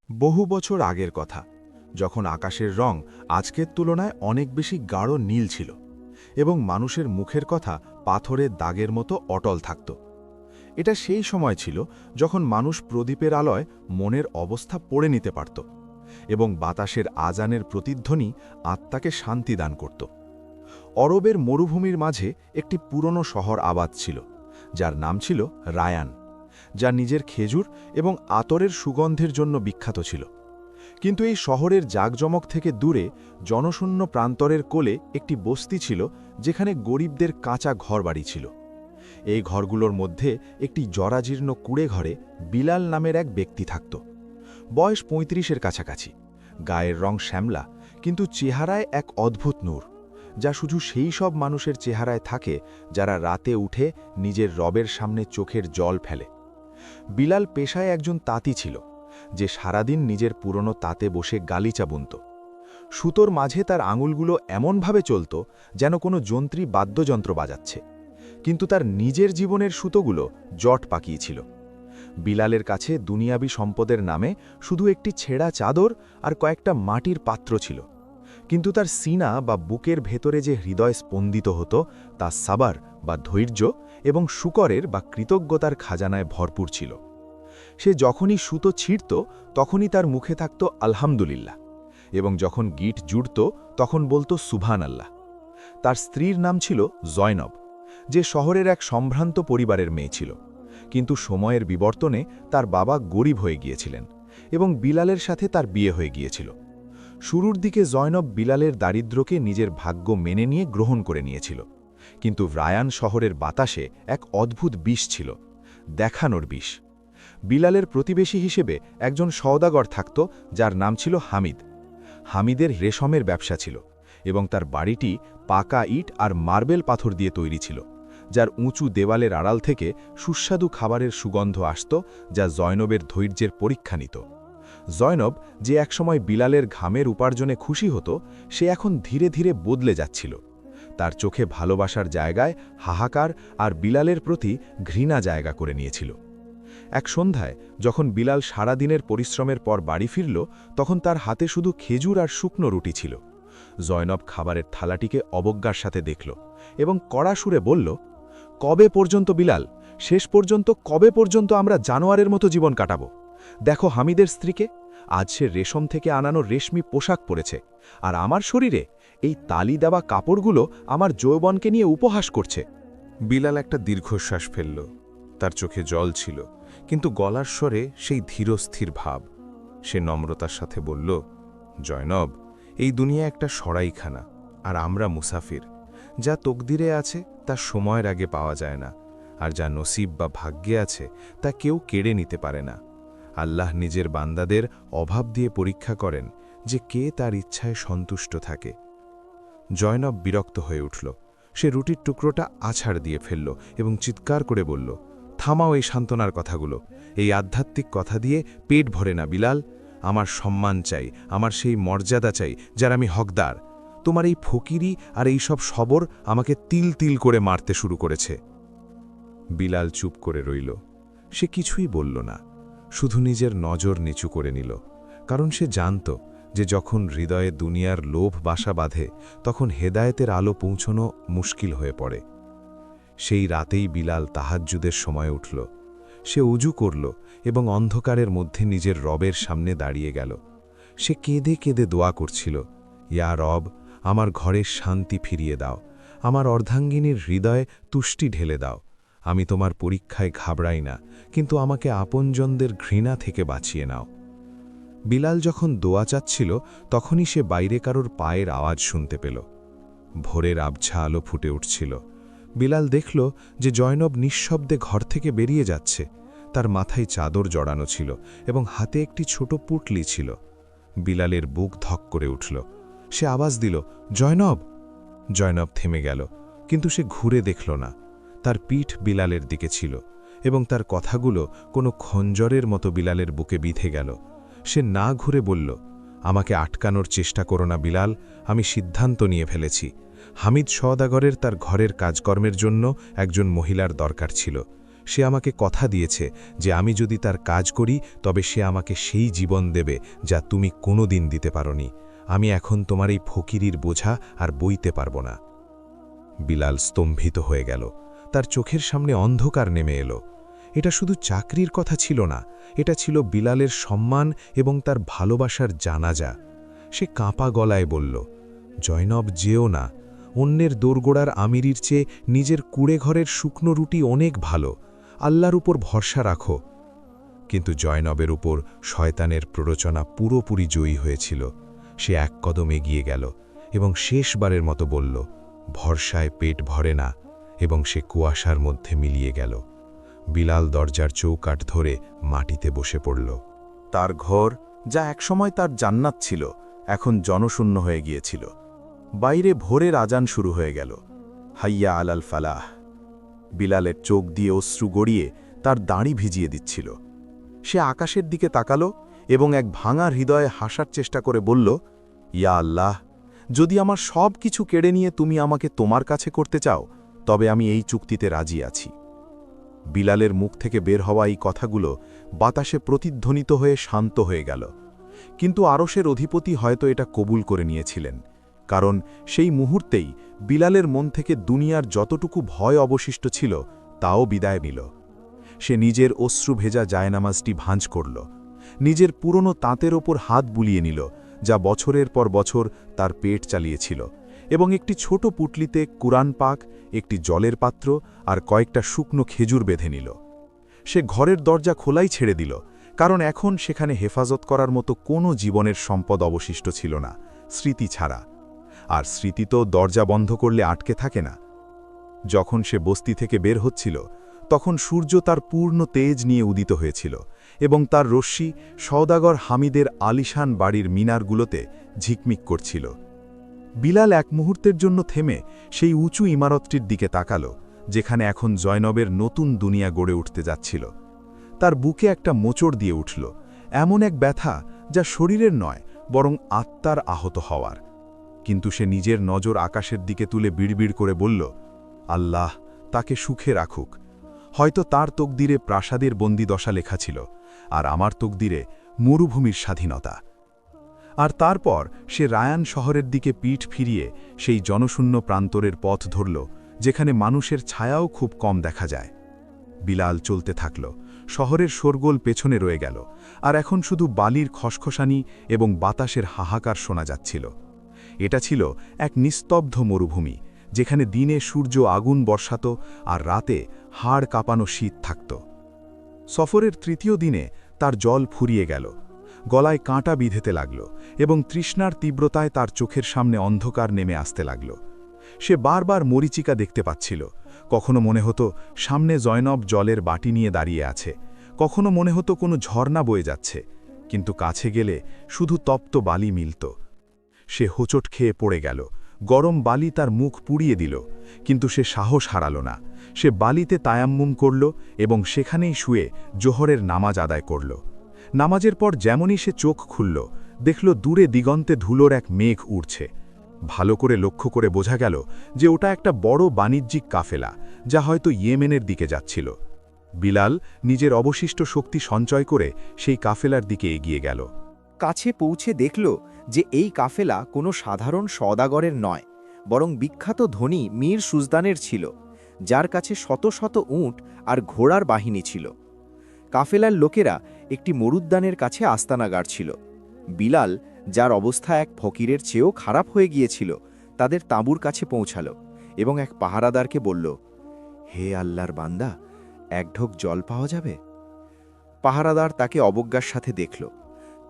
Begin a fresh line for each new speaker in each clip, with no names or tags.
বহু বছর আগের কথা, যখন আকাশের রং আজকের তুলনায় অনেক বেশি গাঢ় নীল ছিল এবং মানুষের মুখের কথা পাথরের দাগের মতো অটল থাকত। এটা সেই সময় ছিল যখন মানুষ প্রদীপের আলোয় মনের অবস্থা পড়ে নিতে পারত এবং বাতাসের আজানের প্রতিধ্বনি আত্মাকে শান্তি দান করত। অরবের মরুভূমির মাঝে একটি পুরনো শহর আবাদ ছিল, যার নাম ছিল রায়ান, যা নিজের খেজুর এবং আতরের সুগন্ধের জন্য বিখ্যাত ছিল। কিন্তু এই শহরের জাঁকজমক থেকে দূরে জনশূন্য প্রান্তরের কোলে একটি বস্তি ছিল, যেখানে গরিবদের কাঁচা ঘরবাড়ি ছিল। এই ঘরগুলোর মধ্যে একটি জরাজীর্ণ কুঁড়ে ঘরে বিলাল নামের এক ব্যক্তি থাকত। বয়স ৩৫-এর কাছাকাছি, গায়ের রং শ্যামলা, কিন্তু চেহারায় এক অদ্ভুত নূর, যা শুধু সেই সব মানুষের চেহারায় থাকে যারা রাতে উঠে নিজের রবের সামনে চোখের জল ফেলে। বিলাল পেশায় একজন তাঁতি ছিল, যে সারাদিন নিজের পুরনো তাঁতে বসে গালিচা বুনত। সুতোর মাঝে তার আঙুলগুলো এমনভাবে চলত যেন কোনো যন্ত্রী বাদ্যযন্ত্র বাজাচ্ছে, কিন্তু তার নিজের জীবনের সুতোগুলো জট পাকিয়েছিল। বিলালের কাছে দুনিয়াবি সম্পদের নামে শুধু একটি ছেঁড়া চাদর আর কয়েকটা মাটির পাত্র ছিল, কিন্তু তার সিনা বা বুকের ভেতরে যে হৃদয় স্পন্দিত হতো তা সাবার বা ধৈর্য এবং শুকরের বা কৃতজ্ঞতার খাজানায় ভরপুর ছিল। সে যখনই সুতো ছিঁড়ত তখনই তার মুখে থাকত আলহামদুলিল্লাহ, এবং যখন গিট জুড়ত তখন বলতো সুবহান আল্লাহ। তার স্ত্রীর নাম ছিল জয়নব, যে শহরের এক সম্ভ্রান্ত পরিবারের মেয়ে ছিল, কিন্তু সময়ের বিবর্তনে তার বাবা গরিব হয়ে গিয়েছিলেন এবং বিলালের সাথে তার বিয়ে হয়ে গিয়েছিল। শুরুর দিকে জয়নব বিলালের দারিদ্র্যকে নিজের ভাগ্য মেনে নিয়ে গ্রহণ করে নিয়েছিল, কিন্তু রায়ান শহরের বাতাসে এক অদ্ভুত বিষ ছিল, দেখানোর বিষ। বিলালের প্রতিবেশী হিসেবে একজন সওদাগর থাকত, যার নাম ছিল হামিদ। হামিদের রেশমের ব্যবসা ছিল এবং তার বাড়িটি পাকা ইট আর মার্বেল পাথর দিয়ে তৈরি ছিল, যার উঁচু দেওয়ালের আড়াল থেকে সুস্বাদু খাবারের সুগন্ধ আসত, যা জয়নবের ধৈর্যের পরীক্ষা নিত। জয়নব, যে একসময় বিলালের ঘামের উপার্জনে খুশি হতো, সে এখন ধীরে ধীরে বদলে যাচ্ছিল। তার চোখে ভালোবাসার জায়গায় হাহাকার আর বিলালের প্রতি ঘৃণা জায়গা করে নিয়েছিল। এক সন্ধ্যায় যখন বিলাল সারা দিনের পরিশ্রমের পর বাড়ি ফিরল, তখন তার হাতে শুধু খেজুর আর শুকনো রুটি ছিল। জয়নব খাবারের থালাটিকে অবজ্ঞার সাথে দেখল এবং কড়া সুরে বলল, কবে পর্যন্ত বিলাল, শেষ পর্যন্ত কবে পর্যন্ত আমরা জানোয়ারের মতো জীবন কাটাব? দেখো হামিদের স্ত্রীকে, আজ সে রেশম থেকে আনানো রেশমি পোশাক পরেছে, আর আমার শরীরে এই তালি দেওয়া কাপড়গুলো আমার যৌবনকে নিয়ে উপহাস করছে।
বিলাল একটা দীর্ঘশ্বাস ফেলল। তার চোখে জল ছিল, কিন্তু গলার স্বরে সেই ধীরস্থির ভাব। সে নম্রতার সাথে বলল, জয়নব, এই দুনিয়া একটা সরাইখানা, আর আমরা মুসাফির। যা তকদিরে আছে তা সময়ের আগে পাওয়া যায় না, আর যা নসিব বা ভাগ্যে আছে তা কেউ কেড়ে নিতে পারে না। আল্লাহ নিজের বান্দাদের অভাব দিয়ে পরীক্ষা করেন যে কে তার ইচ্ছায় সন্তুষ্ট থাকে। জয়নব বিরক্ত হয়ে উঠল। সে রুটির টুকরোটা আছাড় দিয়ে ফেলল এবং চিৎকার করে বলল, থামাও এই সান্ত্বনার কথাগুলো। এই আধ্যাত্মিক কথা দিয়ে পেট ভরে না বিলাল। আমার সম্মান চাই, আমার সেই মর্যাদা চাই যার আমি হকদার। তোমার এই ফকিরি আর এই সব সবর আমাকে তিল তিল করে মারতে শুরু করেছে। বিলাল চুপ করে রইল। সে কিছুই বলল না, শুধু নিজের নজর নিচু করে নিল, কারণ সে জানত যে যখন হৃদয়ে দুনিয়ার লোভ বাসা বাঁধে তখন হেদায়েতের আলো পৌঁছনো মুশকিল হয়ে পড়ে। সেই রাতেই বিলাল তাহাজ্জুদের সময় উঠল। সে উজু করল এবং অন্ধকারের মধ্যে নিজের রবের সামনে দাঁড়িয়ে গেল। সে কেঁদে কেঁদে দোয়া করছিল, ইয়া রব, আমার ঘরের শান্তি ফিরিয়ে দাও, আমার অর্ধাঙ্গিনীর হৃদয়ে তুষ্টি ঢেলে দাও। আমি তোমার পরীক্ষায় ঘাবড়াই না, কিন্তু আমাকে আপনজনদের ঘৃণা থেকে বাঁচিয়ে নাও। বিলাল যখন দোয়া চাচ্ছিল তখনই সে বাইরে কারোর পায়ের আওয়াজ শুনতে পেল। ভোরের আবছা আলো ফুটে উঠছিল। বিলাল দেখল যে জয়নব নিঃশব্দে ঘর থেকে বেরিয়ে যাচ্ছে। তার মাথায় চাদর জড়ানো ছিল এবং হাতে একটি ছোট পুটলি ছিল। বিলালের বুক ধক করে উঠল। সে আওয়াজ দিল, জয়নব। জয়নব থেমে গেল, কিন্তু সে ঘুরে দেখল না। তার পিঠ বিলালের দিকে ছিল এবং তার কথাগুলো কোনো খঞ্জরের মতো বিলালের বুকে বিঁধে গেল। সে না ঘুরে বলল, আমাকে আটকানোর চেষ্টা করো না বিলাল, আমি সিদ্ধান্ত নিয়ে ফেলেছি। হামিদ সওদাগরের তার ঘরের কাজকর্মের জন্য একজন মহিলার দরকার ছিল। সে আমাকে কথা দিয়েছে যে আমি যদি তার কাজ করি তবে সে আমাকে সেই জীবন দেবে যা তুমি কোনোদিন দিতে পারোনি। আমি এখন তোমার এই ফকিরির বোঝা আর বইতে পারব না। বিলাল স্তম্ভিত হয়ে গেল। তার চোখের সামনে অন্ধকার নেমে এলো। এটা শুধু চাকরির কথা ছিল না, এটা ছিল বিলালের সম্মান এবং তার ভালোবাসার জানাজা। সে কাঁপা গলায় বলল, জয়নব, যেও না। অন্যের দোরগোড়ার আমিরির চেয়ে নিজের কুড়েঘরের শুকনো রুটি অনেক ভালো। আল্লাহর উপর ভরসা রাখো। কিন্তু জয়নবের উপর শয়তানের প্ররোচনা পুরোপুরি জয়ী হয়েছিল। সে এক কদম এগিয়ে গেল এবং শেষবারের মতো বলল, ভরসায় পেট ভরে না, এবং সে কুয়াশার মধ্যে মিলিয়ে গেল। বিলাল দরজার চৌকাঠ ধরে মাটিতে বসে পড়ল।
তার ঘর, যা একসময় তার জান্নাত ছিল, এখন জনশূন্য হয়ে গিয়েছিল। বাইরে ভোরের আজান শুরু হয়ে গেল, হাইয়া আলাল ফালাহ। বিলালের চোখ দিয়ে অশ্রু গড়িয়ে তার দাড়ি ভিজিয়ে দিচ্ছিল। সে আকাশের দিকে তাকালো এবং এক ভাঙা হৃদয়ে হাসার চেষ্টা করে বলল, ইয়া আল্লাহ, যদি আমার সব কিছু কেড়ে নিয়ে তুমি আমাকে তোমার কাছে করতে চাও, তবে আমি এই চুক্তিতে রাজি আছি। বিলালের মুখ থেকে বের হওয়া এই কথাগুলো বাতাসে প্রতিধ্বনিত হয়ে শান্ত হয়ে গেল। কিন্তু আরশের অধিপতি হয়তো এটা কবুল করে নিয়েছিলেন, কারণ সেই মুহূর্তেই বিলালের মন থেকে দুনিয়ার যতটুকু ভয় অবশিষ্ট ছিল তাও বিদায় নিল। সে নিজের অশ্রু ভেজা জায়নামাজটি ভাঁজ করল, নিজের পুরনো তাঁতের ওপর হাত বুলিয়ে নিল, যা বছরের পর বছর তার পেট চালিয়েছিল, এবং একটি ছোট পুটলিতে কুরআন পাক, একটি জলের পাত্র আর কয়েকটা শুকনো খেজুর বেঁধে নিল। সে ঘরের দরজা খোলাই ছেড়ে দিল, কারণ এখন সেখানে হেফাজত করার মতো কোনো জীবনের সম্পদ অবশিষ্ট ছিল না, স্মৃতি ছাড়া। আর স্মৃতি তো দরজা বন্ধ করলে আটকে থাকে না। যখন সে বস্তি থেকে বের হচ্ছিল, তখন সূর্য তার পূর্ণ তেজ নিয়ে উদিত হয়েছিল, এবং তার রশ্মি সওদাগর হামিদের আলিশান বাড়ির মিনারগুলোতে ঝিকমিক করছিল। বিলাল এক মুহূর্তের জন্য থেমে সেই উঁচু ইমারতটির দিকে তাকাল, যেখানে এখন জয়নবের নতুন দুনিয়া গড়ে উঠতে যাচ্ছিল। তার বুকে একটা মোচড় দিয়ে উঠল, এমন এক ব্যথা যা শরীরের নয়, বরং আত্মার আহত হওয়ার। কিন্তু সে নিজের নজর আকাশের দিকে তুলে বিড়বিড় করে বলল, আল্লাহ তাকে সুখে রাখুক। হয়তো তার তকদিরে প্রাসাদের বন্দিদশা লেখা ছিল, আর আমার তকদিরে মরুভূমির স্বাধীনতা। আর তারপর সে রায়ান শহরের দিকে পিঠ ফিরিয়ে সেই জনশূন্য প্রান্তরের পথ ধরল, যেখানে মানুষের ছায়াও খুব কম দেখা যায়। বিলাল চলতে থাকল, শহরের শোরগোল পেছনে রয়ে গেল, আর এখন শুধু বালির খসখসানি এবং বাতাসের হাহাকার শোনা যাচ্ছিল। এটা ছিল এক নিস্তব্ধ মরুভূমি, যেখানে দিনে সূর্য আগুন বর্ষাত আর রাতে হাড় কাঁপানো শীত থাকত। সফরের তৃতীয় দিনে তার জল ফুরিয়ে গেল, গলায় কাঁটা বিঁধেতে লাগল, এবং তৃষ্ণার তীব্রতায় তার চোখের সামনে অন্ধকার নেমে আসতে লাগল। সে বারবার মরীচিকা দেখতে পাচ্ছিল। কখনো মনে হতো সামনে জয়নব জলের বাটি নিয়ে দাঁড়িয়ে আছে, কখনো মনে হতো কোনো ঝর্ণা বয়ে যাচ্ছে, কিন্তু কাছে গেলে শুধু তপ্ত বালি মিলত। সে হোঁচট খেয়ে পড়ে গেল, গরম বালি তার মুখ পুড়িয়ে দিল, কিন্তু সে সাহস হারাল না। সে বালিতে তায়াম্মুম করল এবং সেখানেই শুয়ে জোহরের নামাজ আদায় করল। নামাজের পর যেমনই সে চোখ খুলল, দেখল দূরে দিগন্তে ধুলোর এক মেঘ উড়ছে। ভালো করে লক্ষ্য করে বোঝা গেল যে ওটা একটা বড় বাণিজ্যিক কাফেলা, যা হয়তো ইয়েমেনের দিকে যাচ্ছিল। বিলাল নিজের অবশিষ্ট শক্তি সঞ্চয় করে সেই কাফেলার দিকে এগিয়ে গেল।
কাছে পৌঁছে দেখল যে এই কাফেলা কোনো সাধারণ সওদাগরের নয়, বরং বিখ্যাত ধনী মীর সুজদানের ছিল, যার কাছে শত শত উট আর ঘোড়ার বাহিনী ছিল। কাফেলার লোকেরা একটি মরুদ্যানের কাছে আস্তানা গাড়ছিল। বিলাল, যার অবস্থা এক ফকিরের চেয়েও খারাপ হয়ে গিয়েছিল, তাদের তাঁবুর কাছে পৌঁছাল এবং এক পাহারাদারকে বলল, হে আল্লাহর বান্দা, এক ঢোক জল পাওয়া যাবে? পাহারাদার তাকে অবজ্ঞার সাথে দেখল।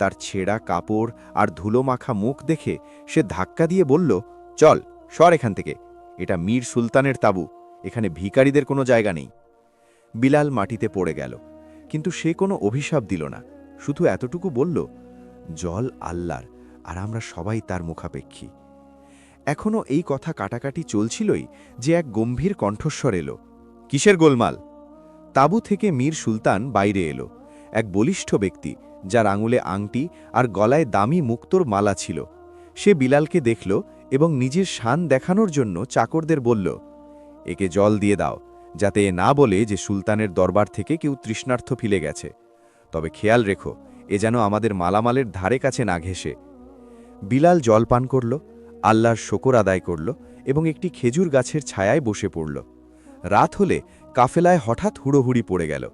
তার ছেঁড়া কাপড় আর ধুলোমাখা মুখ দেখে সে ধাক্কা দিয়ে বলল, চল, সর এখান থেকে। এটা মীর সুলতানের তাঁবু, এখানে ভিখারিদের কোনো জায়গা নেই। বিলাল মাটিতে পড়ে গেল, কিন্তু সে কোনো অভিশাপ দিল না, শুধু এতটুকু বলল, জল আল্লাহর, আর আমরা সবাই তার মুখাপেক্ষী। এখনও এই কথা কাটাকাটি চলছিলই যে এক গম্ভীর কণ্ঠস্বর এলো, কিসের গোলমাল? তাঁবু থেকে মীর সুলতান বাইরে এলো, এক বলিষ্ঠ ব্যক্তি, যার আঙুলে আংটি আর গলায় দামি মুক্তোর মালা ছিল। সে বিলালকে দেখল এবং নিজের শান দেখানোর জন্য চাকরদের বলল, একে জল দিয়ে দাও, যাতে এ না বলে যে সুলতানের দরবার থেকে কেউ তৃষ্ণার্থ ফিরে গেছে। তবে খেয়াল রেখো, এ যেন আমাদের মালামালের ধারে কাছে না ঘেঁষে। বিলাল জল পান করল, আল্লাহর শকর আদায় করল এবং একটি খেজুর গাছের ছায়ায় বসে পড়ল। রাত হলে কাফেলায় হঠাৎ হুড়োহুড়ি পড়ে গেল।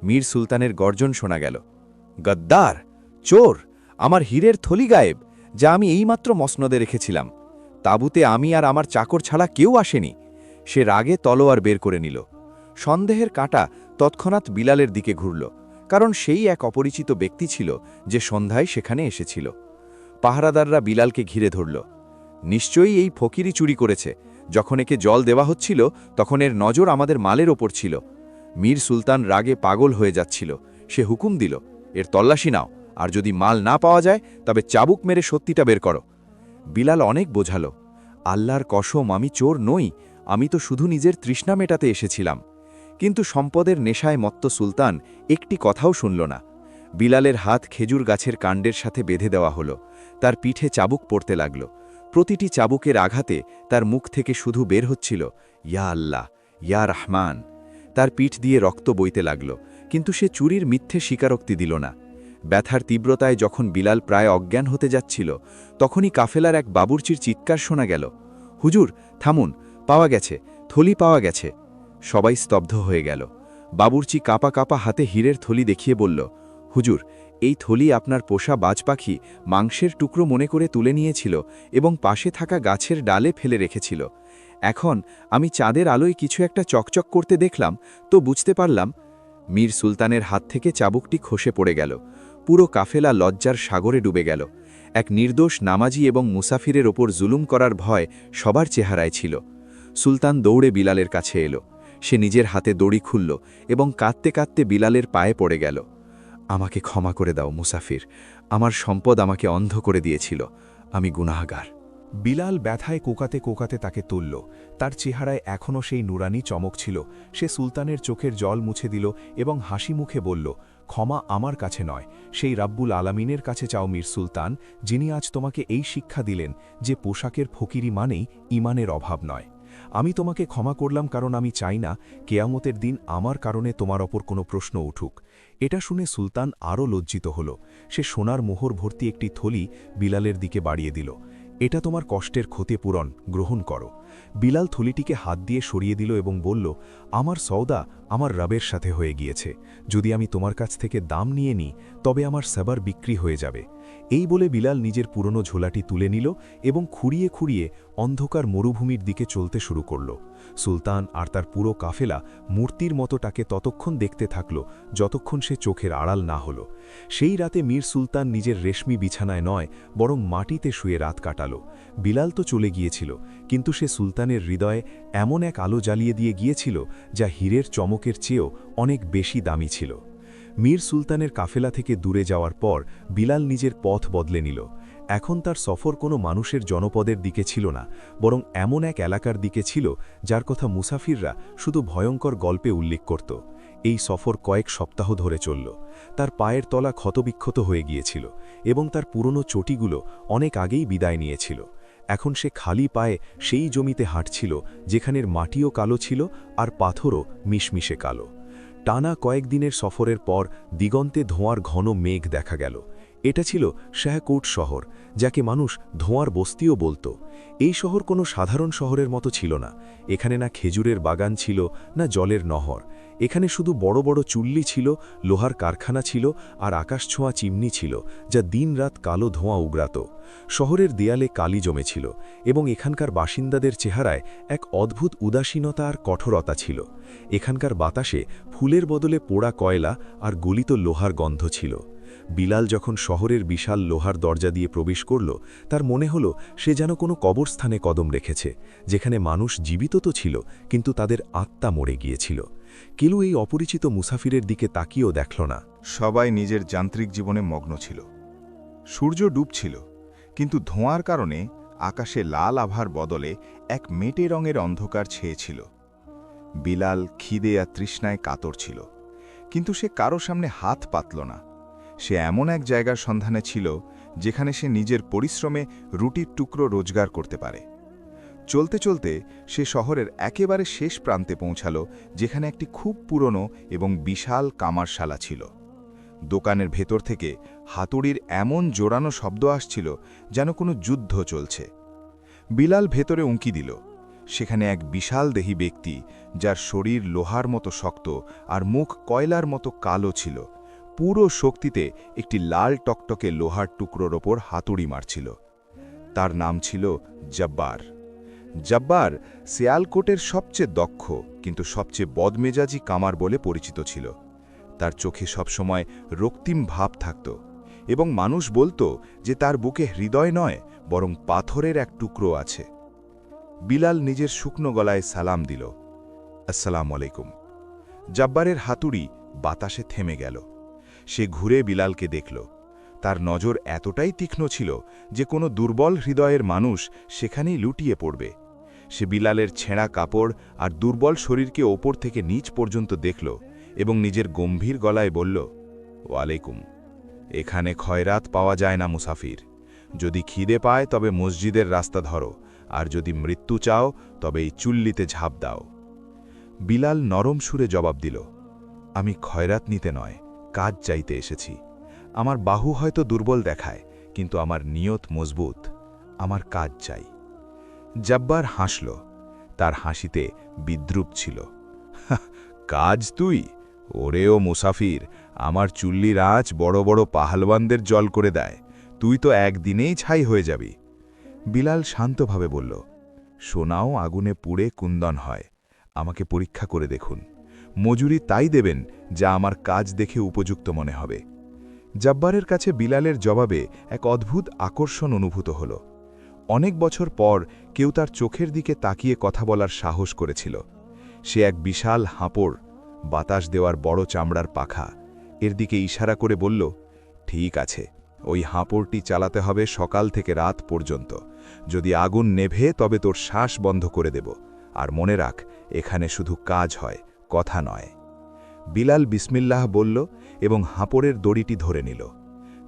মীর সুলতানের গর্জন শোনা গেল, গদ্দার, চোর, আমার হীরের থলি গায়েব, যা আমি এইমাত্র মসনদে রেখেছিলাম। তাঁবুতে আমি আর আমার চাকর ছাড়া কেউ আসেনি। সে রাগে তলোয়ার বের করে নিল। সন্দেহের কাঁটা তৎক্ষণাৎ বিলালের দিকে ঘুরল, কারণ সেই এক অপরিচিত ব্যক্তি ছিল যে সন্ধ্যায় সেখানে এসেছিল। পাহারাদাররা বিলালকে ঘিরে ধরল। নিশ্চয়ই এই ফকিরি চুরি করেছে। যখন একে জল দেওয়া হচ্ছিল তখন এর নজর আমাদের মালের ওপর ছিল। মীর সুলতান রাগে পাগল হয়ে যাচ্ছিল। সে হুকুম দিল, এর তল্লাশি নাও, আর যদি মাল না পাওয়া যায় তবে চাবুক মেরে সত্যিটা বের করো। বিলাল অনেক বোঝালো, আল্লাহর কসম, আমি চোর নই, আমি তো শুধু নিজের তৃষ্ণা মেটাতে এসেছিলাম। কিন্তু সম্পদের নেশায় মত্ত সুলতান একটি কথাও শুনল না। বিলালের হাত খেজুর গাছের কাণ্ডের সাথে বেঁধে দেওয়া হলো। তার পিঠে চাবুক পড়তে লাগল। প্রতিটি চাবুকের আঘাতে তার মুখ থেকে শুধু বের হচ্ছিল, ইয়া আল্লাহ, ইয়া রহমান। তার পিঠ দিয়ে রক্ত বইতে লাগল, কিন্তু সে চুরির মিথ্যে স্বীকারোক্তি দিল না। ব্যথার তীব্রতায় যখন বিলাল প্রায় অজ্ঞান হতে যাচ্ছিল, তখনই কাফেলার এক বাবুর্চির চিৎকার শোনা গেল, হুজুর থামুন, পাওয়া গেছে, থলি পাওয়া গেছে। সবাই স্তব্ধ হয়ে গেল। বাবুর্চি কাঁপা কাঁপা হাতে হীরের থলি দেখিয়ে বলল, হুজুর, এই থলি আপনার পোষা বাজ পাখি মাংসের টুকরো মনে করে তুলে নিয়েছিল এবং পাশে থাকা গাছের ডালে ফেলে রেখেছিল। এখন আমি চাঁদের আলোয় কিছু একটা চকচক করতে দেখলাম তো বুঝতে পারলাম। মীর সুলতানের হাত থেকে চাবুকটি খসে পড়ে গেল। পুরো কাফেলা লজ্জার সাগরে ডুবে গেল। এক নির্দোষ নামাজি এবং মুসাফিরের ওপর জুলুম করার ভয় সবার চেহারায় ছিল। সুলতান দৌড়ে বিলালের কাছে এলো। সে নিজের হাতে দড়ি খুলল এবং কাঁদতে কাঁদতে বিলালের পায়ে পড়ে গেল। আমাকে ক্ষমা করে দাও মুসাফির, আমার সম্পদ আমাকে অন্ধ করে দিয়েছিল, আমি গুনাহগার।
বিলাল ব্যথায় কোকাতে কোকাতে তাকে তুলল। তার চেহারায় এখনও সেই নুরানি চমক ছিল। সে সুলতানের চোখের জল মুছে দিল এবং হাসি মুখে বলল, ক্ষমা আমার কাছে নয়, সেই রাব্বুল আলামিনের কাছে চাও মীর সুলতান, যিনি আজ তোমাকে এই শিক্ষা দিলেন যে পোশাকের ফকিরি মানেই ঈমানের অভাব নয়। আমি তোমাকে ক্ষমা করলাম কারণ আমি চাই না কেয়ামতের দিন আমার কারণে তোমার ওপর কোনো প্রশ্ন উঠুক। এটা শুনে সুলতান আরও লজ্জিত হল। সে সোনার মোহর ভর্তি একটি থলি বিলালের দিকে বাড়িয়ে দিল। এটা তোমার কষ্টের ক্ষতিপূরণ, গ্রহণ করো। বিলাল থলিটিকে হাত দিয়ে সরিয়ে দিল এবং বলল, আমার সওদা আমার রবের সাথে হয়ে গিয়েছে। যদি আমি তোমার কাছ থেকে দাম নিয়ে নিই তবে আমার সাবার বিক্রি হয়ে যাবে। এই বলে বিলাল নিজের পুরনো ঝোলাটি তুলে নিল এবং খুঁড়িয়ে খুঁড়িয়ে অন্ধকার মরুভূমির দিকে চলতে শুরু করল। সুলতান আর তার পুরো কাফেলা মূর্তির মতো তাকে ততক্ষণ দেখতে থাকল যতক্ষণ সে চোখের আড়াল না হল। সেই রাতে মীর সুলতান নিজের রেশমি বিছানায় নয় বরং মাটিতে শুয়ে রাত কাটাল। বিলাল তো চলে গিয়েছিল, কিন্তু সে সুলতানের হৃদয়ে এমন এক আলো জ্বালিয়ে দিয়ে গিয়েছিল যা হীরের চমকের চেয়েও অনেক বেশি দামি ছিল। মীর সুলতানের কাফেলা থেকে দূরে যাওয়ার পর বিলাল নিজের পথ বদলে নিল। এখন তার সফর কোনো মানুষের জনপদের দিকে ছিল না, বরং এমন এক এলাকার দিকে ছিল যার কথা মুসাফিররা শুধু ভয়ঙ্কর গল্পে উল্লেখ করত। এই সফর কয়েক সপ্তাহ ধরে চলল। তার পায়ের তলা ক্ষতবিক্ষত হয়ে গিয়েছিল এবং তার পুরনো চটিগুলো অনেক আগেই বিদায় নিয়েছিল। এখন সে খালি পায়ে সেই জমিতে হাঁটছিল যেখানের মাটিও কালো ছিল আর পাথরও মিশমিশে কালো। টানা কয়েকদিনের সফরের পর দিগন্তে ধোঁয়ার ঘন মেঘ দেখা গেল। এটা ছিল শাহকোট শহর, যাকে মানুষ ধোঁয়ার বস্তিও বলত। এই শহর কোনো সাধারণ শহরের মতো ছিল না। এখানে না খেজুরের বাগান ছিল, না জলের নহর। এখানে শুধু বড় বড় চুল্লি ছিল, লোহার কারখানা ছিল আর আকাশছোঁয়া চিমনি ছিল, যা দিনরাত কালো ধোঁয়া উগড়াত। শহরের দেয়ালে কালি জমেছিল এবং এখানকার বাসিন্দাদের চেহারায় এক অদ্ভুত উদাসীনতা আর কঠোরতা ছিল। এখানকার বাতাসে ফুলের বদলে পোড়া কয়লা আর গলিত লোহার গন্ধ ছিল। বিলাল যখন শহরের বিশাল লোহার দরজা দিয়ে প্রবেশ করল, তার মনে হলো সে যেন কোনো কবরস্থানে কদম রেখেছে, যেখানে মানুষ জীবিত তো ছিল কিন্তু তাদের আত্মা মরে গিয়েছিল। কেউ এই অপরিচিত মুসাফিরের দিকে তাকিয়েও দেখল না।
সবাই নিজের যান্ত্রিক জীবনে মগ্ন ছিল। সূর্য ডুবছিল, কিন্তু ধোঁয়ার কারণে আকাশে লাল আভার বদলে এক মেটে রঙের অন্ধকার ছেয়েছিল। বিলাল খিদে আর তৃষ্ণায় কাতর ছিল, কিন্তু সে কারো সামনে হাত পাতল না। সে এমন এক জায়গার সন্ধানে ছিল যেখানে সে নিজের পরিশ্রমে রুটির টুকরো রোজগার করতে পারে। চলতে চলতে সে শহরের একেবারে শেষ প্রান্তে পৌঁছালো, যেখানে একটি খুব পুরনো এবং বিশাল কামারশালা ছিল। দোকানের ভেতর থেকে হাতুড়ির এমন জোরানো শব্দ আসছিল যেন কোনো যুদ্ধ চলছে। বিলাল ভেতরে উঁকি দিল। সেখানে এক বিশাল দেহী ব্যক্তি, যার শরীর লোহার মতো শক্ত আর মুখ কয়লার মতো কালো ছিল, পুরো শক্তিতে একটি লাল টকটকে লোহার টুকরোর ওপর হাতুড়ি মারছিল। তার নাম ছিল জব্বার। জব্বার সিয়ালকোটের সবচেয়ে দক্ষ কিন্তু সবচেয়ে বদমেজাজি কামার বলে পরিচিত ছিল। তার চোখে সবসময় রক্তিম ভাব থাকত এবং মানুষ বলতো যে তার বুকে হৃদয় নয় বরং পাথরের এক টুকরো আছে। বিলাল নিজের শুকনো গলায় সালাম দিল, আসসালামু আলাইকুম। জব্বারের হাতুড়ি বাতাসে থেমে গেল। সে ঘুরে বিলালকে দেখল। তার নজর এতটাই তীক্ষ্ণ ছিল যে কোনো দুর্বল হৃদয়ের মানুষ সেখানেই লুটিয়ে পড়বে। সে বিলালের ছেঁড়া কাপড় আর দুর্বল শরীরকে ওপর থেকে নিচ পর্যন্ত দেখল এবং নিজের গম্ভীর গলায় বলল, ওয়ালাইকুম। এখানে খয়রাত পাওয়া যায় না মুসাফির। যদি খিদে পায় তবে মসজিদের রাস্তা ধরো, আর যদি মৃত্যু চাও তবে এই চুল্লিতে ঝাঁপ দাও। বিলাল নরম সুরে জবাব দিল, আমি খয়রাত নিতে নয়, কাজ চাইতে এসেছি। আমার বাহু হয়তো দুর্বল দেখায়, কিন্তু আমার নিয়ত মজবুত। আমার কাজ চাই। জব্বার হাসল। তার হাসিতে বিদ্রুপ ছিল। কাজ তুই? ওরেও মুসাফির, আমার চুল্লির আঁচ বড় বড় পাহালওয়ানদের জল করে দেয়। তুই তো একদিনেই ছাই হয়ে যাবি। বিলাল শান্তভাবে বলল, সোনাও আগুনে পুড়ে কুন্দন হয়। আমাকে পরীক্ষা করে দেখুন। মজুরি তাই দেবেন যা আমার কাজ দেখে উপযুক্ত মনে হবে। জব্বারের কাছে বিলালের জবাবে এক অদ্ভুত আকর্ষণ অনুভূত হল। অনেক বছর পর কেউ তার চোখের দিকে তাকিয়ে কথা বলার সাহস করেছিল। সে এক বিশাল হাঁপড়, বাতাস দেওয়ার বড় চামড়ার পাখা, এর দিকে ইশারা করে বলল, ঠিক আছে, ওই হাঁপড়টি চালাতে হবে সকাল থেকে রাত পর্যন্ত। যদি আগুন নেভে তবে তোর শ্বাস বন্ধ করে দেব। আর মনে রাখ, এখানে শুধু কাজ হয়, কথা নয়। বিলাল বিসমিল্লাহ বলল এবং হাঁপড়ের দড়িটি ধরে নিল।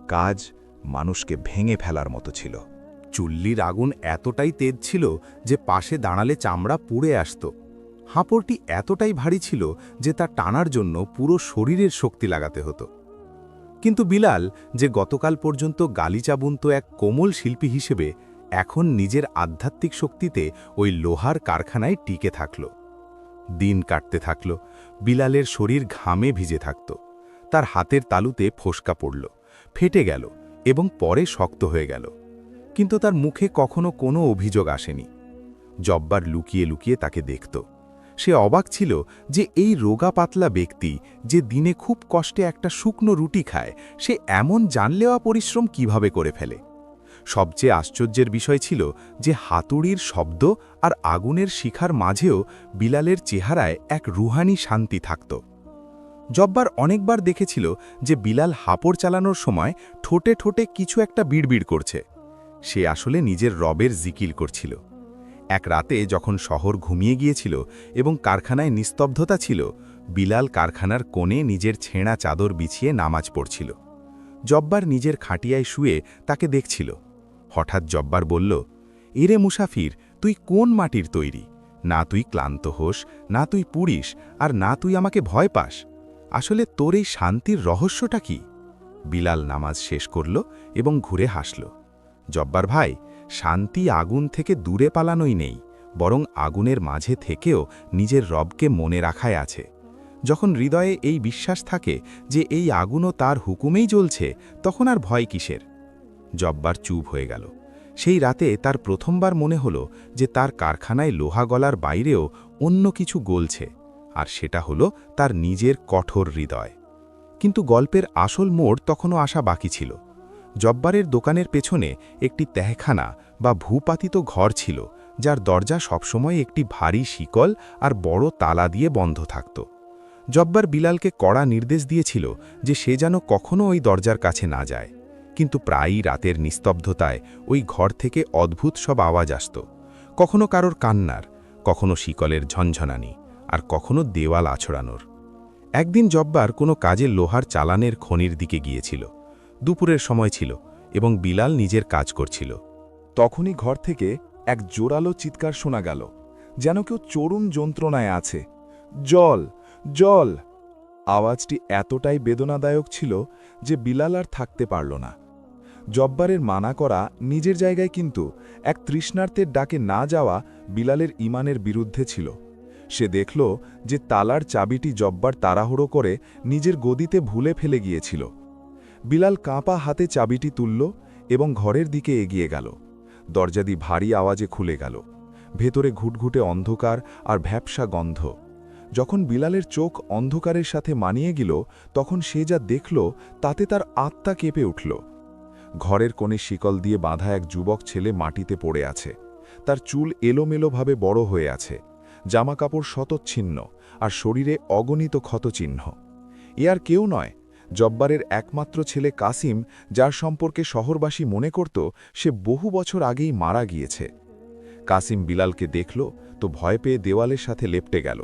কাজ মানুষকে ভেঙে ফেলার মতো ছিল।
চুল্লির আগুন এতটাই তেজ ছিল যে পাশে দাঁড়ালে চামড়া পুড়ে আসত। হাঁপড়টি এতটাই ভারী ছিল যে তা টানার জন্য পুরো শরীরের শক্তি লাগাতে হতো। কিন্তু বিলাল, যে গতকাল পর্যন্ত গালিচা বুনত এক কোমল শিল্পী হিসেবে, এখন নিজের আধ্যাত্মিক শক্তিতে ওই লোহার কারখানায় টিকে থাকল। দিন কাটতে থাকল। বিলালের শরীর ঘামে ভিজে থাকত। তার হাতের তালুতে ফোসকা পড়ল, ফেটে গেল এবং পরে শক্ত হয়ে গেল। কিন্তু তার মুখে কখনো কোনো অভিযোগ আসেনি। জব্বার লুকিয়ে লুকিয়ে তাকে দেখত। সে অবাক ছিল যে এই রোগা পাতলা ব্যক্তি, যে দিনে খুব কষ্টে একটা শুকনো রুটি খায়, সে এমন জানলেওয়া পরিশ্রম কিভাবে করে ফেলে। সবচেয়ে আশ্চর্যের বিষয় ছিল যে হাতুড়ির শব্দ আর আগুনের শিখার মাঝেও বিলালের চেহারায় এক রুহানি শান্তি থাকত। জব্বার অনেকবার দেখেছিল যে বিলাল হাঁপড় চালানোর সময় ঠোঁটে ঠোঁটে কিছু একটা বিড়বিড় করছে। সে আসলে নিজের রবের জিকির করছিল। এক রাতে যখন শহর ঘুমিয়ে গিয়েছিল এবং কারখানায় নিস্তব্ধতা ছিল, বিলাল কারখানার কোণে নিজের ছেঁড়া চাদর বিছিয়ে নামাজ পড়ছিল। জব্বার নিজের খাটিয়ায় শুয়ে তাকে দেখছিল। হঠাৎ জব্বার বলল, এরে মুসাফির, তুই কোন মাটির তৈরি? না তুই ক্লান্ত হোস, না তুই পুড়িস, আর না তুই আমাকে ভয় পাস। আসলে তোর এই শান্তির রহস্যটা কি? বিলাল নামাজ শেষ করল এবং ঘুরে হাসল। জব্বার ভাই, শান্তি আগুন থেকে দূরে পালানোই নেই, বরং আগুনের মাঝে থেকেও নিজের রবকে মনে রাখায় আছে। যখন হৃদয়ে এই বিশ্বাস থাকে যে এই আগুনও তার হুকুমেই জ্বলছে, তখন আর ভয় কিসের? জব্বার চুপ হয়ে গেল। সেই রাতে তার প্রথমবার মনে হলো যে তার কারখানায় লোহা গলার বাইরেও অন্য কিছু গলছে, আর সেটা হলো তার নিজের কঠোর হৃদয়। কিন্তু গল্পের আসল মোড় তখনও আসা বাকি ছিল। জব্বারের দোকানের পেছনে একটি তেহখানা বা ভূপাতিত ঘর ছিল, যার দরজা সবসময় একটি ভারী শিকল আর বড় তালা দিয়ে বন্ধ থাকত। জব্বার বিলালকে কড়া নির্দেশ দিয়েছিল যে সে যেন কখনো ওই দরজার কাছে না যায়। কিন্তু প্রায়ই রাতের নিস্তব্ধতায় ওই ঘর থেকে অদ্ভুত সব আওয়াজ আসত, কখনো কারোর কান্নার, কখনো শিকলের ঝনঝনানি, আর কখনো দেওয়াল আছড়ানোর। একদিন জব্বার কোনো কাজে লোহার চালানের খনির দিকে গিয়েছিল। দুপুরের সময় ছিল এবং বিলাল নিজের কাজ করছিল।
তখনই ঘর থেকে এক জোরালো চিৎকার শোনা গেল, যেন কেউ চরম যন্ত্রণায় আছে। জল, জল! আওয়াজটি এতটাই বেদনাদায়ক ছিল যে বিলাল আর থাকতে পারল না। জব্বারের মানা করা নিজের জায়গায়, কিন্তু এক তৃষ্ণার্তের ডাকে না যাওয়া বিলালের ঈমানের বিরুদ্ধে ছিল। সে দেখল যে তালার চাবিটি জব্বার তাড়াহুড়ো করে নিজের গদিতে ভুলে ফেলে গিয়েছিল। বিলাল কাঁপা হাতে চাবিটি তুলল এবং ঘরের দিকে এগিয়ে গেল। দরজাদি ভারী আওয়াজে খুলে গেল। ভেতরে ঘুটঘুটে অন্ধকার আর ভ্যাপসা গন্ধ। যখন বিলালের চোখ অন্ধকারের সাথে মানিয়ে গেল, তখন সে যা দেখল তাতে তার আত্মা কেঁপে উঠল। ঘরের কোণে শিকল দিয়ে বাঁধা এক যুবক ছেলে মাটিতে পড়ে আছে। তার চুল এলোমেলোভাবে বড় হয়ে আছে, জামাকাপড় শতচ্ছিন্ন, আর শরীরে অগণিত ক্ষতচিহ্ন। এ আর কেউ নয়, জব্বারের একমাত্র ছেলে কাসিম, যার সম্পর্কে শহরবাসী মনে করত সে বহু বছর আগেই মারা গিয়েছে। কাসিম বিলালকে দেখল তো ভয় পেয়ে দেওয়ালের সাথে লেপটে গেল।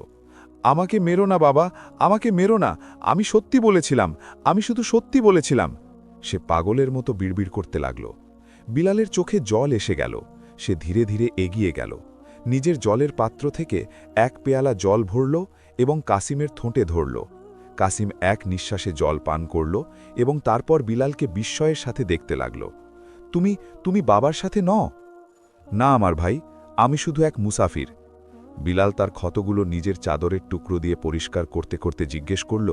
আমাকে মেরো না বাবা, আমাকে মেরো না, আমি সত্যি বলেছিলাম, আমি শুধু সত্যি বলেছিলাম। সে পাগলের মতো বিড়বিড় করতে লাগল। বিলালের চোখে জল এসে গেল। সে ধীরে ধীরে এগিয়ে গেল, নিজের জলের পাত্র থেকে এক পেয়ালা জল ভরল এবং কাসিমের ঠোঁটে ধরল। কাসিম এক নিঃশ্বাসে জল পান করল এবং তারপর বিলালকে বিস্ময়ের সাথে দেখতে লাগল। তুমি বাবার সাথে নও? না আমার ভাই, আমি শুধু এক মুসাফির। বিলাল তার ক্ষতগুলো নিজের চাদরের টুকরো দিয়ে পরিষ্কার করতে করতে জিজ্ঞেস করল,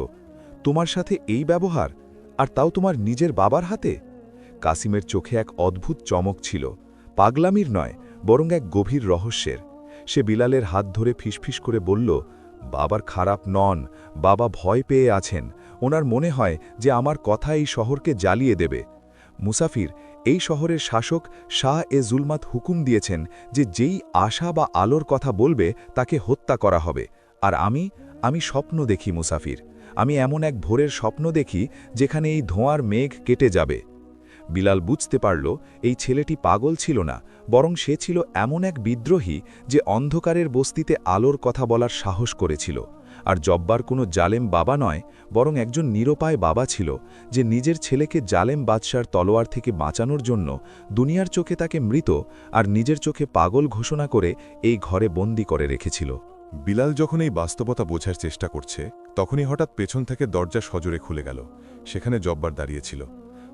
তোমার সাথে এই ব্যবহার, আর তাও তোমার নিজের বাবার হাতে? কাসিমের চোখে এক অদ্ভুত চমক ছিল, পাগলামির নয়, বরং এক গভীর রহস্যের। সে বিলালের হাত ধরে ফিসফিস করে বলল, বাবার খারাপ নন, বাবা ভয় পেয়ে আছেন। ওনার মনে হয় যে আমার কথা এই শহরকে জ্বালিয়ে দেবে। মুসাফির, এই শহরের শাসক শাহ এ জুলমাত হুকুম দিয়েছেন যে যেই আশা বা আলোর কথা বলবে তাকে হত্যা করা হবে। আর আমি স্বপ্ন দেখি মুসাফির, আমি এমন এক ভোরের স্বপ্ন দেখি যেখানে এই ধোঁয়ার মেঘ কেটে যাবে। বিলাল বুঝতে পারল এই ছেলেটি পাগল ছিল না, বরং সে ছিল এমন এক বিদ্রোহী যে অন্ধকারের বস্তিতে আলোর কথা বলার সাহস করেছিল। আর জব্বার কোনো জালেম বাবা নয়, বরং একজন নিরুপায় বাবা ছিল, যে নিজের ছেলেকে জালেম বাদশার তলোয়ার থেকে বাঁচানোর জন্য দুনিয়ার চোখে তাকে মৃত আর নিজের চোখে পাগল ঘোষণা করে এই ঘরে বন্দী করে রেখেছিল।
বিলাল যখন এই বাস্তবতা বোঝার চেষ্টা করছে, তখনই হঠাৎ পেছন থেকে দরজা সজোরে খুলে গেল। সেখানে জব্বার দাঁড়িয়েছিল।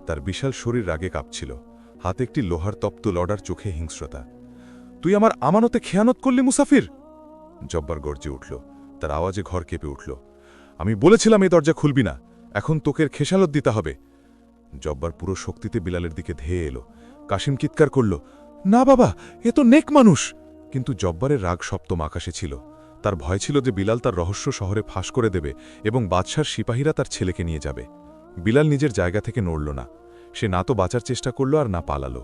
তার বিশাল শরীর রাগে কাঁপছিল, হাতে একটি লোহার তপ্ত লড়ার, চোখে হিংস্রতা। তুই আমার আমানতে খেয়ানত করলি মুসাফির! জব্বার গর্জে উঠল, তার আওয়াজে ঘর কেঁপে উঠল। আমি বলেছিলাম এই দরজা খুলবি না, এখন তোকের খেসালত দিতে হবে। জব্বার পুরো শক্তিতে বিলালের দিকে ধেয়ে এলো। কাসিম চিৎকার করল, না বাবা, এ তো নেক মানুষ! কিন্তু জব্বারের রাগ সপ্তম আকাশে ছিল। তার ভয় ছিল যে বিলাল তার রহস্য শহরে ফাঁস করে দেবে এবং বাদশার সিপাহীরা তার ছেলেকে নিয়ে যাবে। বিলাল নিজের জায়গা থেকে নড়ল না। সে না তো বাঁচার চেষ্টা করল আর না পালালো।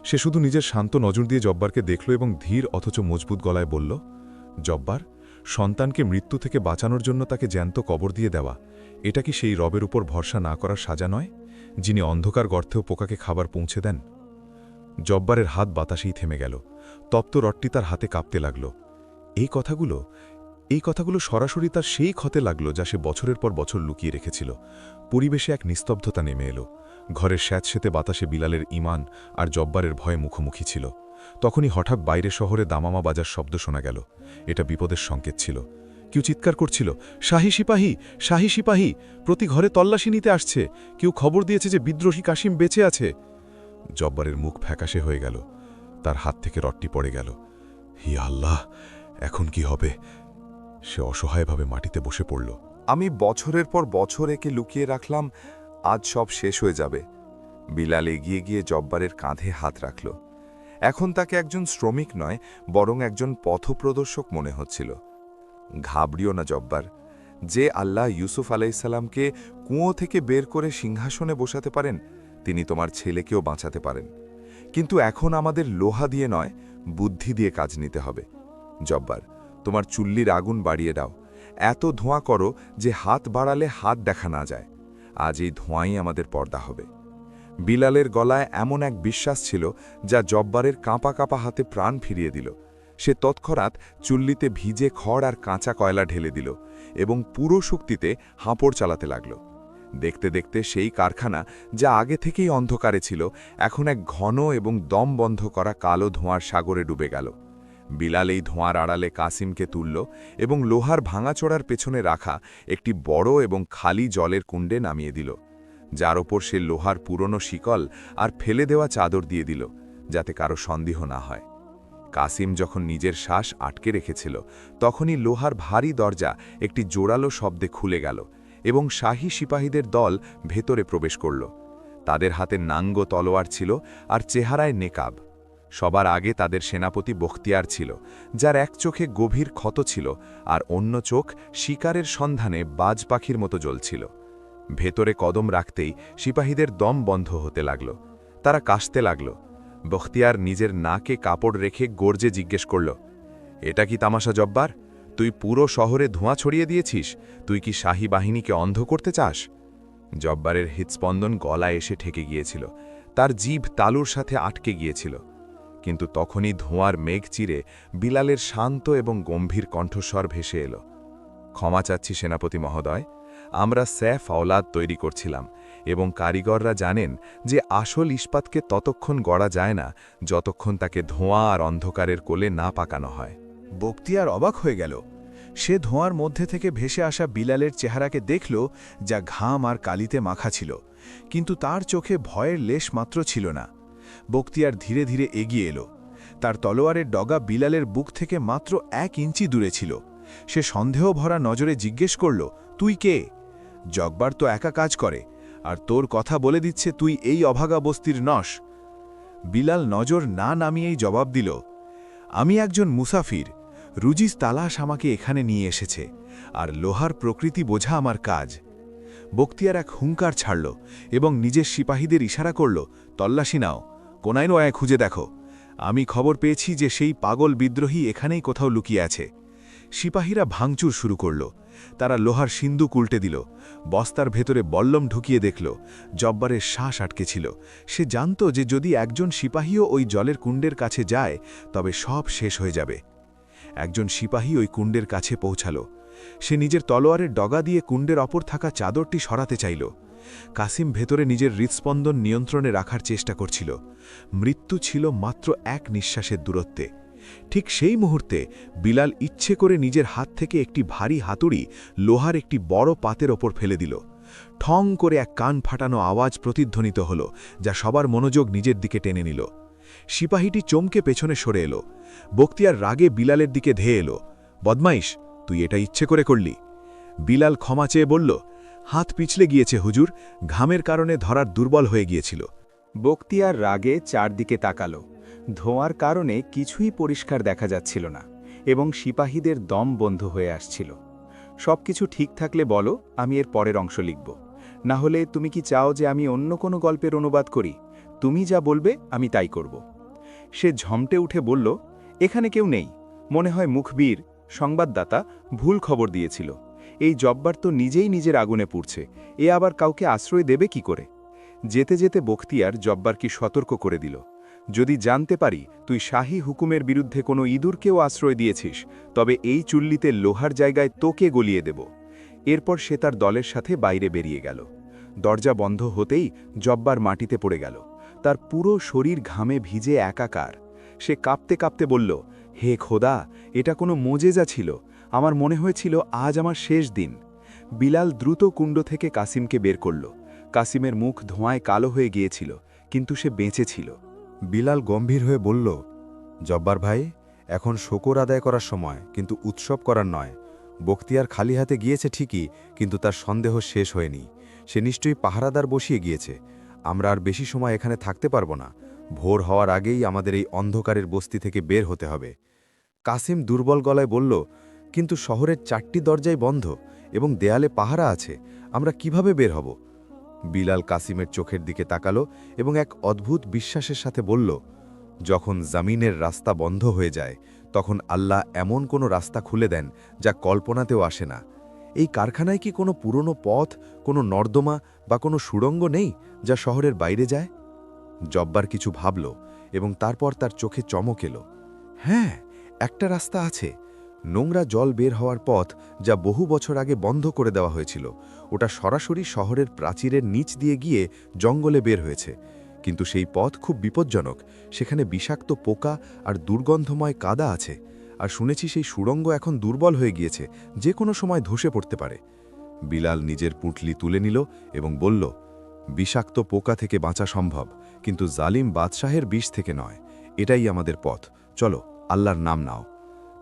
সে শুধু নিজের শান্ত নজর দিয়ে জব্বারকে দেখল এবং ধীর অথচ মজবুত গলায় বলল, জব্বার, সন্তানকে মৃত্যু থেকে বাঁচানোর জন্য তাকে জ্যান্ত কবর দিয়ে দেওয়া, এটা কি সেই রবের উপর ভরসা না করার সাজা নয়, যিনি অন্ধকার গর্তেও পোকাকে খাবার পৌঁছে দেন? জব্বারের হাত বাতাসেই থেমে গেল। তপ্ত রডটি তার হাতে কাঁপতে লাগল। এই কথাগুলো সরাসরি তার সেই ক্ষতে লাগল যা সে বছরের পর বছর লুকিয়ে রেখেছিল। পরিবেশে এক নিস্তব্ধতা নেমে এলো। ঘরের স্যাঁতসেঁতে বাতাসে বিলালের ঈমান আর জব্বারের ভয়ে মুখোমুখি ছিল। তখনই হঠাৎ বাইরে শহরে দামামা বাজার শব্দ শোনা গেল। এটা বিপদের সংকেত ছিল। কেউ চিৎকার করছিল, শাহী সিপাহী, শাহী সিপাহী, প্রতি ঘরে তল্লাশি নিতে আসছে। কেউ খবর দিয়েছে যে বিদ্রোহী কাসিম বেঁচে আছে। জব্বারের মুখ ফ্যাকাশে হয়ে গেল। তার হাত থেকে রডটি পড়ে গেল। হি আল্লাহ, এখন কি হবে? সে অসহায়ভাবে মাটিতে বসে পড়ল।
আমি বছরের পর বছর একে লুকিয়ে রাখলাম, আজ সব শেষ হয়ে যাবে। বিলাল এগিয়ে গিয়ে জব্বারের কাঁধে হাত রাখল। এখন তাকে একজন শ্রমিক নয়, বরং একজন পথপ্রদর্শক মনে হচ্ছিল। ঘাবড়িও না জব্বার, যে আল্লাহ ইউসুফ আলাইসাল্লামকে কুঁয়ো থেকে বের করে সিংহাসনে বসাতে পারেন, তিনি তোমার ছেলেকেও বাঁচাতে পারেন। কিন্তু এখন আমাদের লোহা দিয়ে নয়, বুদ্ধি দিয়ে কাজ নিতে হবে। জব্বার, তোমার চুল্লির আগুন বাড়িয়ে দাও, এত ধোঁয়া করো যে হাত বাড়ালে হাত দেখা না যায়। আজ এই ধোঁয়াই আমাদের পর্দা হবে। বিলালের গলায় এমন এক বিশ্বাস ছিল যা জব্বারের কাঁপা কাঁপা হাতে প্রাণ ফিরিয়ে দিল। সে তৎক্ষণাৎ চুল্লিতে ভিজে খড় আর কাঁচা কয়লা ঢেলে দিল এবং পুরো শক্তিতে হাঁপড় চালাতে লাগল। দেখতে দেখতে সেই কারখানা, যা আগে থেকেই অন্ধকারে ছিল, এখন এক ঘন এবং দম বন্ধ করা কালো ধোঁয়ার সাগরে ডুবে গেল। বিলাল এই ধোঁয়ার আড়ালে কাসিমকে তুলল এবং লোহার ভাঙাচোড়ার পেছনে রাখা একটি বড় এবং খালি জলের কুণ্ডে নামিয়ে দিল, যার ওপর সে লোহার পুরনো শিকল আর ফেলে দেওয়া চাদর দিয়ে দিল, যাতে কারো সন্দেহ না হয়। কাসিম যখন নিজের শ্বাস আটকে রেখেছিল, তখনই লোহার ভারী দরজা একটি জোরালো শব্দে খুলে গেল এবং শাহী সিপাহীদের দল ভেতরে প্রবেশ করল। তাদের হাতে নাঙ্গ তলোয়ার ছিল আর চেহারায় নেকাব। সবার আগে তাদের সেনাপতি বখতিয়ার ছিল, যার এক চোখে গভীর ক্ষত ছিল আর অন্য চোখ শিকারের সন্ধানে বাজ পাখির মতো জ্বলছিল। ভেতরে কদম রাখতেই সিপাহীদের দম বন্ধ হতে লাগল। তারা কাশতে লাগল। বখতিয়ার নিজের নাকে কাপড় রেখে গর্জে জিজ্ঞেস করল, এটা কি তামাশা জব্বার? তুই পুরো শহরে ধোঁয়া ছড়িয়ে দিয়েছিস? তুই কি শাহী বাহিনীকে অন্ধ করতে চাস? জব্বারের হৃৎস্পন্দন গলায় এসে ঠেকে গিয়েছিল, তার জিভ তালুর সাথে আটকে গিয়েছিল। কিন্তু তখনই ধোঁয়ার মেঘ চিরে বিলালের শান্ত এবং গম্ভীর কণ্ঠস্বর ভেসে এলো, ক্ষমা চাচ্ছি সেনাপতি মহোদয়, আমরা স্যাফ আওলাদ তৈরি করছিলাম এবং কারিগররা জানেন যে আসল ইস্পাতকে ততক্ষণ গড়া যায় না যতক্ষণ তাকে ধোঁয়া আর অন্ধকারের কোলে না পাকানো হয়।
বখতিয়ার অবাক হয়ে গেল। সে ধোঁয়ার মধ্যে থেকে ভেসে আসা বিলালের চেহারাকে দেখল, যা ঘাম আর কালিতে মাখা ছিল, কিন্তু তার চোখে ভয়ের লেশ মাত্র ছিল না। বখতিয়ার ধীরে ধীরে এগিয়ে এলো। তার তলোয়ারের ডগা বিলালের বুক থেকে মাত্র 1 ইঞ্চি দূরে ছিল। সে সন্দেহ ভরা নজরে জিজ্ঞেস করল, তুই কে? জব্বার তো একা কাজ করে, আর তোর কথা বলে দিচ্ছে তুই এই অভাগা বস্তির নস। বিলাল নজর না নামিয়েই জবাব দিল, আমি একজন মুসাফির। রুজিস তালাশ আমাকে এখানে নিয়ে এসেছে, আর লোহার প্রকৃতি বোঝা আমার কাজ। বখতিয়ার এক হুঙ্কার ছাড়ল এবং নিজের সিপাহীদের ইশারা করল, তল্লাশি নাও, কোনায় নয় খুঁজে দেখো। আমি খবর পেয়েছি যে সেই পাগল বিদ্রোহী এখানেই কোথাও লুকিয়ে আছে। সিপাহীরা ভাঙচুর শুরু করল। তারা লোহার সিন্দুক উল্টে দিল, বস্তার ভেতরে বল্লম ঢুকিয়ে দেখল। জব্বারের শ্বাস আটকে ছিল। সে জানত যে যদি একজন সিপাহীও ওই জলের কুণ্ডের কাছে যায়, তবে সব শেষ হয়ে যাবে। একজন সিপাহী ওই কুণ্ডের কাছে পৌঁছাল। সে নিজের তলোয়ারের ডগা দিয়ে কুণ্ডের অপর থাকা চাদরটি সরাতে চাইল। কাসিম ভেতরে নিজের হৃৎস্পন্দন নিয়ন্ত্রণে রাখার চেষ্টা করছিল। মৃত্যু ছিল মাত্র 1 নিঃশ্বাসের দূরত্বে। ঠিক সেই মুহূর্তে বিলাল ইচ্ছে করে নিজের হাত থেকে একটি ভারী হাতুড়ি লোহার একটি বড় পাতের ওপর ফেলে দিল। ঠং করে এক কান ফাটানো আওয়াজ প্রতিধ্বনিত হল, যা সবার মনোযোগ নিজের দিকে টেনে নিল। সিপাহীটি চমকে পেছনে সরে এলো। বখতিয়ার রাগে বিলালের দিকে ধেয়ে এলো, বদমাইশ, তুই এটা ইচ্ছে করে করলি। বিলাল ক্ষমা চেয়ে বলল, হাত পিছলে গিয়েছে হুজুর, ঘামের কারণে ধরার দুর্বল হয়ে গিয়েছিল।
বখতিয়ার রাগে চারদিকে তাকালো। ধোঁয়ার কারণে কিছুই পরিষ্কার দেখা যাচ্ছিল না এবং সিপাহীদের দম বন্ধ হয়ে আসছিল। সবকিছু ঠিক থাকলে বলো, আমি এর পরের অংশ লিখব। না হলে তুমি কি চাও যে আমি অন্য কোনো গল্পের অনুবাদ করি? তুমি যা বলবে আমি তাই করব। সে ঝমটে উঠে বলল, এখানে কেউ নেই। মনে হয় মুখবীর, সংবাদদাতা ভুল খবর দিয়েছিল। এই জব্বার তো নিজেই নিজের আগুনে পুড়ছে, এ আবার কাউকে আশ্রয় দেবে কি করে? যেতে যেতে বখতিয়ার জব্বারকে সতর্ক করে দিল, যদি জানতে পারি তুই শাহী হুকুমের বিরুদ্ধে কোনো ইঁদুরকেও আশ্রয় দিয়েছিস, তবে এই চুল্লিতে লোহার জায়গায় তোকে গলিয়ে দেব। এরপর সে তার দলের সাথে বাইরে বেরিয়ে গেল। দরজা বন্ধ হতেই জব্বার মাটিতে পড়ে গেল। তার পুরো শরীর ঘামে ভিজে একাকার। সে কাঁপতে কাঁপতে বলল, হে খোদা, এটা কোনো মোজেজা ছিল। আমার মনে হয়েছিল আজ আমার শেষ দিন। বিলাল দ্রুত কুণ্ড থেকে কাসিমকে বের করল। কাসিমের মুখ ধোঁয়ায় কালো হয়ে গিয়েছিল, কিন্তু সে বেঁচে ছিল।
বিলাল গম্ভীর হয়ে বলল, জব্বার ভাই, এখন শকর আদায় করার সময়, কিন্তু উৎসব করার নয়। বখতিয়ার খালি হাতে গিয়েছে ঠিকই, কিন্তু তার সন্দেহ শেষ হয়নি। সে নিশ্চয়ই পাহারাদার বসিয়ে গিয়েছে। আমরা আর বেশি সময় এখানে থাকতে পারব না। ভোর হওয়ার আগেই আমাদের এই অন্ধকারের বস্তি থেকে বের হতে হবে। কাসিম দুর্বল গলায় বলল, কিন্তু শহরের 4টি দরজাই বন্ধ এবং দেয়ালে পাহারা আছে, আমরা কিভাবে বের হব? বিলাল কাসিমের চোখের দিকে তাকালো এবং এক অদ্ভুত বিশ্বাসের সাথে বলল, যখন জামিনের রাস্তা বন্ধ হয়ে যায়, তখন আল্লাহ এমন কোনো রাস্তা খুলে দেন যা কল্পনাতেও আসে না। এই কারখানায় কি কোনো পুরনো পথ, কোনো নর্দমা বা কোনো সুড়ঙ্গ নেই যা শহরের বাইরে যায়? জব্বার কিছু ভাবল এবং তারপর তার চোখে চমক এলো। হ্যাঁ, একটা রাস্তা আছে।
নোংরা জল বের হওয়ার পথ, যা বহু বছর আগে বন্ধ করে দেওয়া হয়েছিল, ওটা সরাসরি শহরের প্রাচীরের নিচ দিয়ে গিয়ে জঙ্গলে বের হয়েছে। কিন্তু সেই পথ খুব বিপজ্জনক, সেখানে বিষাক্ত পোকা আর দুর্গন্ধময় কাদা আছে। আর শুনেছি সেই সুড়ঙ্গ এখন দুর্বল হয়ে গিয়েছে, যে কোনো সময় ধসে পড়তে পারে। বিলাল নিজের পুঁটলি তুলে নিল এবং বলল, বিষাক্ত পোকা থেকে বাঁচা সম্ভব, কিন্তু জালিম বাদশাহের বিষ থেকে নয়। এটাই আমাদের পথ, চলো, আল্লাহর নাম নাও।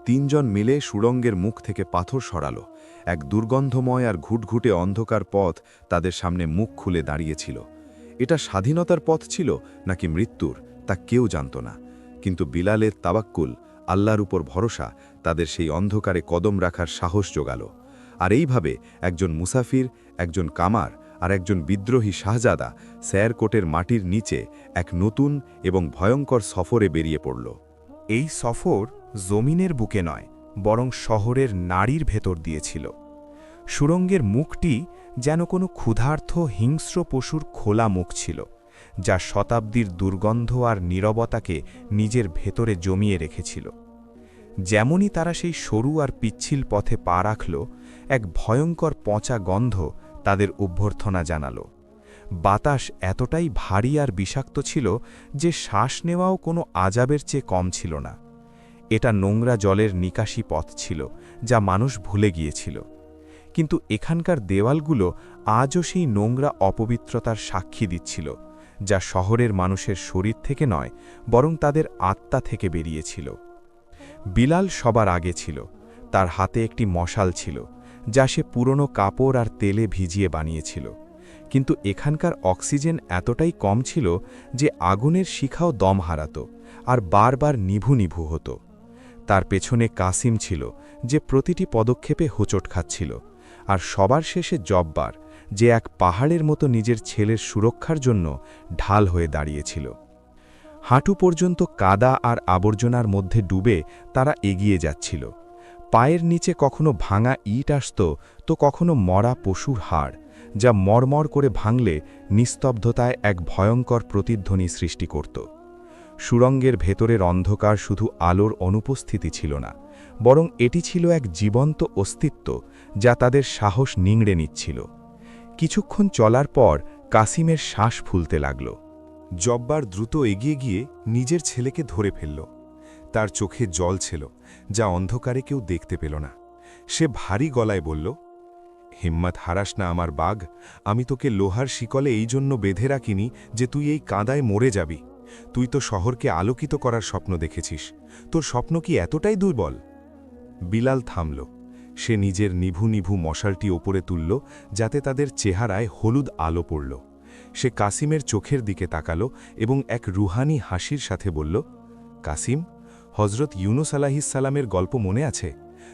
তিনজন মিলে সুড়ঙ্গের মুখ থেকে পাথর সরালো। এক দুর্গন্ধময় আর ঘুটঘুটে অন্ধকার পথ তাদের সামনে মুখ খুলে দাঁড়িয়েছিল। এটা স্বাধীনতার পথ ছিল নাকি মৃত্যুর, তা কেউ জানত না। কিন্তু বিলালের তাবাক্কুল, আল্লাহর উপর ভরসা, তাদের সেই অন্ধকারে কদম রাখার সাহস জোগাল। আর এইভাবে একজন মুসাফির, একজন কামার আর একজন বিদ্রোহী শাহজাদা স্যারকোটের মাটির নিচে এক নতুন এবং ভয়ঙ্কর সফরে বেরিয়ে পড়ল।
এই সফর জমিনের বুকে নয়, বরং শহরের নারীর ভেতর দিয়েছিল। সুড়ঙ্গের মুখটি যেন কোনো ক্ষুধার্ত হিংস্র পশুর খোলা মুখ ছিল, যা শতাব্দীর দুর্গন্ধ আর নীরবতাকে নিজের ভেতরে জমিয়ে রেখেছিল। যেমনই তারা সেই সরু আর পিচ্ছিল পথে পা রাখল, এক ভয়ঙ্কর পচা গন্ধ তাদের অভ্যর্থনা জানাল। বাতাস এতটাই ভারী আর বিষাক্ত ছিল যে শ্বাস নেওয়াও কোনো আজাবের চেয়ে কম ছিল না। এটা নোংরা জলের নিকাশি পথ ছিল, যা মানুষ ভুলে গিয়েছিল। কিন্তু এখানকার দেওয়ালগুলো আজও সেই নোংরা অপবিত্রতার সাক্ষী দিচ্ছিল, যা শহরের মানুষের শরীর থেকে নয়, বরং তাদের আত্মা থেকে বেরিয়েছিল। বিলাল সবার আগে ছিল। তার হাতে একটি মশাল ছিল, যা সে পুরনো কাপড় আর তেলে ভিজিয়ে বানিয়েছিল। কিন্তু এখানকার অক্সিজেন এতটাই কম ছিল যে আগুনের শিখাও দম হারাত আর বারবার নিভু নিভু হতো। তার পেছনে কাসিম ছিল, যে প্রতিটি পদক্ষেপে হোঁচট খাচ্ছিল। আর সবার শেষে জব্বার, যে এক পাহাড়ের মতো নিজের ছেলের সুরক্ষার জন্য ঢাল হয়ে দাঁড়িয়েছিল। হাঁটু পর্যন্ত কাদা আর আবর্জনার মধ্যে ডুবে তারা এগিয়ে যাচ্ছিল। পায়ের নিচে কখনো ভাঙা ইট আসত, তো কখনো মরা পশুর হাড়, যা মরমর করে ভাঙলে নিস্তব্ধতায় এক ভয়ঙ্কর প্রতিধ্বনি সৃষ্টি করত। সুড়ঙ্গের ভেতরের অন্ধকার শুধু আলোর অনুপস্থিতি ছিল না, বরং এটি ছিল এক জীবন্ত অস্তিত্ব, যা তাদের সাহস নিংড়ে নিচ্ছিল। কিছুক্ষণ চলার পর কাসিমের শ্বাস ফুলতে লাগল।
জব্বার দ্রুত এগিয়ে গিয়ে নিজের ছেলেকে ধরে ফেলল। তার চোখে জল ছিল, যা অন্ধকারে কেউ দেখতে পেল না। সে ভারী গলায় বলল, হিম্মত হারাস না আমার বাঘ, আমি তোকে লোহার শিকলে এই জন্য বেঁধে রাখিনি যে তুই এই কাঁদায় মরে যাবি। তুই তো শহরকে আলোকিত করার স্বপ্ন দেখেছিস, তোর স্বপ্ন কি এতটাই দুর্বল? বিলাল থামল। সে নিজের নিভু নিভু মশালটি ওপরে তুলল, যাতে তাদের চেহারায় হলুদ আলো পড়ল। সে কাসিমের চোখের দিকে তাকালো এবং এক রুহানি হাসির সাথে বলল, কাসিম, হজরত ইউনুস আলাইহিসসালামের গল্প মনে আছে?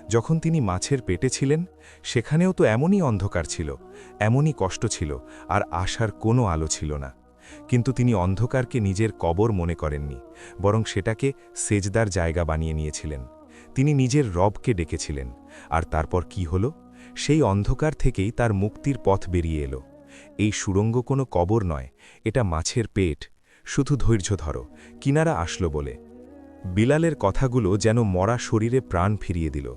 যখন তিনি মাছের পেটে ছিলেন, সেখানেও তো এমনই অন্ধকার ছিল, এমনই কষ্ট ছিল, আর আশার কোনো আলো ছিল না। কিন্তু তিনি অন্ধকারকে নিজের কবর মনে করেননি, বরং সেটাকে সেজদার জায়গা বানিয়ে নিয়েছিলেন। তিনি নিজের রবকে ডেকেছিলেন। আর তারপর কি হলো? সেই অন্ধকার থেকেই তার মুক্তির পথ বেরিয়ে এলো। এই সুড়ঙ্গ কোনো কবর নয়, এটা মাছের পেট। শুধু ধৈর্য ধরো, কিনারা আসলো বলে। বিলালের কথাগুলো যেন মরা শরীরে প্রাণ ফিরিয়ে দিল।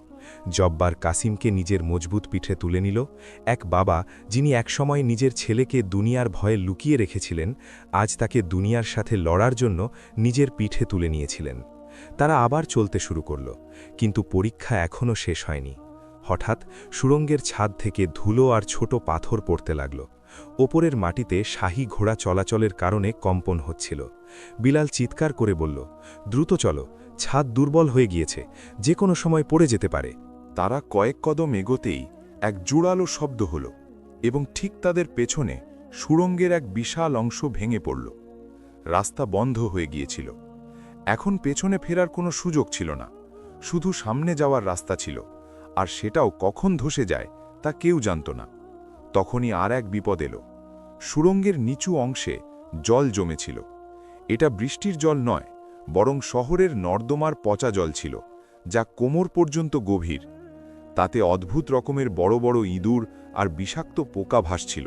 জব্বার কাসিমকে নিজের মজবুত পিঠে তুলে নিল। এক বাবা, যিনি একসময় নিজের ছেলেকে দুনিয়ার ভয়ে লুকিয়ে রেখেছিলেন, আজ তাকে দুনিয়ার সাথে লড়ার জন্য নিজের পিঠে তুলে নিয়েছিলেন। তারা আবার চলতে শুরু করল, কিন্তু পরীক্ষা এখনও শেষ হয়নি। হঠাৎ সুড়ঙ্গের ছাদ থেকে ধুলো আর ছোট পাথর পড়তে লাগল। ওপরের মাটিতে শাহী ঘোড়া চলাচলের কারণে কম্পন হচ্ছিল। বিলাল চিৎকার করে বলল, দ্রুত চলো, ছাদ দুর্বল হয়ে গিয়েছে, যে কোনো সময় পড়ে যেতে পারে।
তারা কয়েক কদম এগোতেই এক জোরালো শব্দ হল, এবং ঠিক তাদের পেছনে সুড়ঙ্গের এক বিশাল অংশ ভেঙে পড়ল। রাস্তা বন্ধ হয়ে গিয়েছিল। এখন পেছনে ফেরার কোনো সুযোগ ছিল না, শুধু সামনে যাওয়ার রাস্তা ছিল, আর সেটাও কখন ধসে যায় তা কেউ জানত না। তখনই আর এক বিপদ এলো। সুড়ঙ্গের নিচু অংশে জল জমেছিল। এটা বৃষ্টির জল নয়, বরং শহরের নর্দমার পচা জল ছিল, যা কোমর পর্যন্ত গভীর। তাতে অদ্ভুত রকমের বড় বড় ইঁদুর আর বিষাক্ত পোকা ভাসছিল।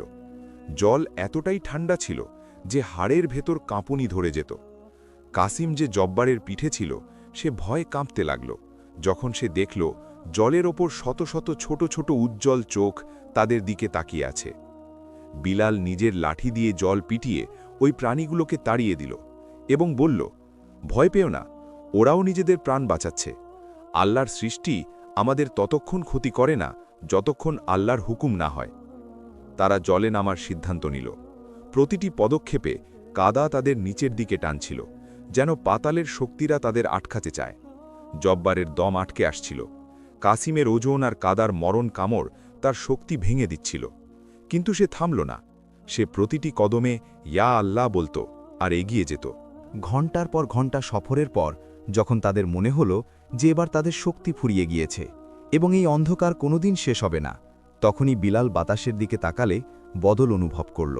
জল এতটাই ঠান্ডা ছিল যে হাড়ের ভেতর কাঁপুনি ধরে যেত। কাসিম, যে জব্বারের পিঠে ছিল, সে ভয়ে কাঁপতে লাগল যখন সে দেখল জলের ওপর শত শত ছোট ছোট উজ্জ্বল চোখ তাদের দিকে তাকিয়ে আছে। বিলাল নিজের লাঠি দিয়ে জল পিটিয়ে ওই প্রাণীগুলোকে তাড়িয়ে দিল এবং বলল, ভয় পেও না, ওরাও নিজেদের প্রাণ বাঁচাচ্ছে। আল্লাহর সৃষ্টি আমাদের ততক্ষণ ক্ষতি করে না যতক্ষণ আল্লাহর হুকুম না হয়। তারা জলে নামার সিদ্ধান্ত নিল। প্রতিটি পদক্ষেপে কাদা তাদের নিচের দিকে টানছিল, যেন পাতালের শক্তিরা তাদের আটকাতে চায়। জব্বারের দম আটকে আসছিল। কাসিমের ওজন আর কাদার মরণ কামড় তার শক্তি ভেঙে দিচ্ছিল, কিন্তু সে থামল না। সে প্রতিটি কদমে ইয়া আল্লাহ বলতো আর এগিয়ে যেত।
ঘণ্টার পর ঘণ্টা সফরের পর যখন তাদের মনে হলো যে এবার তাদের শক্তি ফুরিয়ে গিয়েছে এবং এই অন্ধকার কোনোদিন শেষ হবে না, তখনই বিলাল বাতাসের দিকে তাকালে বদল অনুভব করল।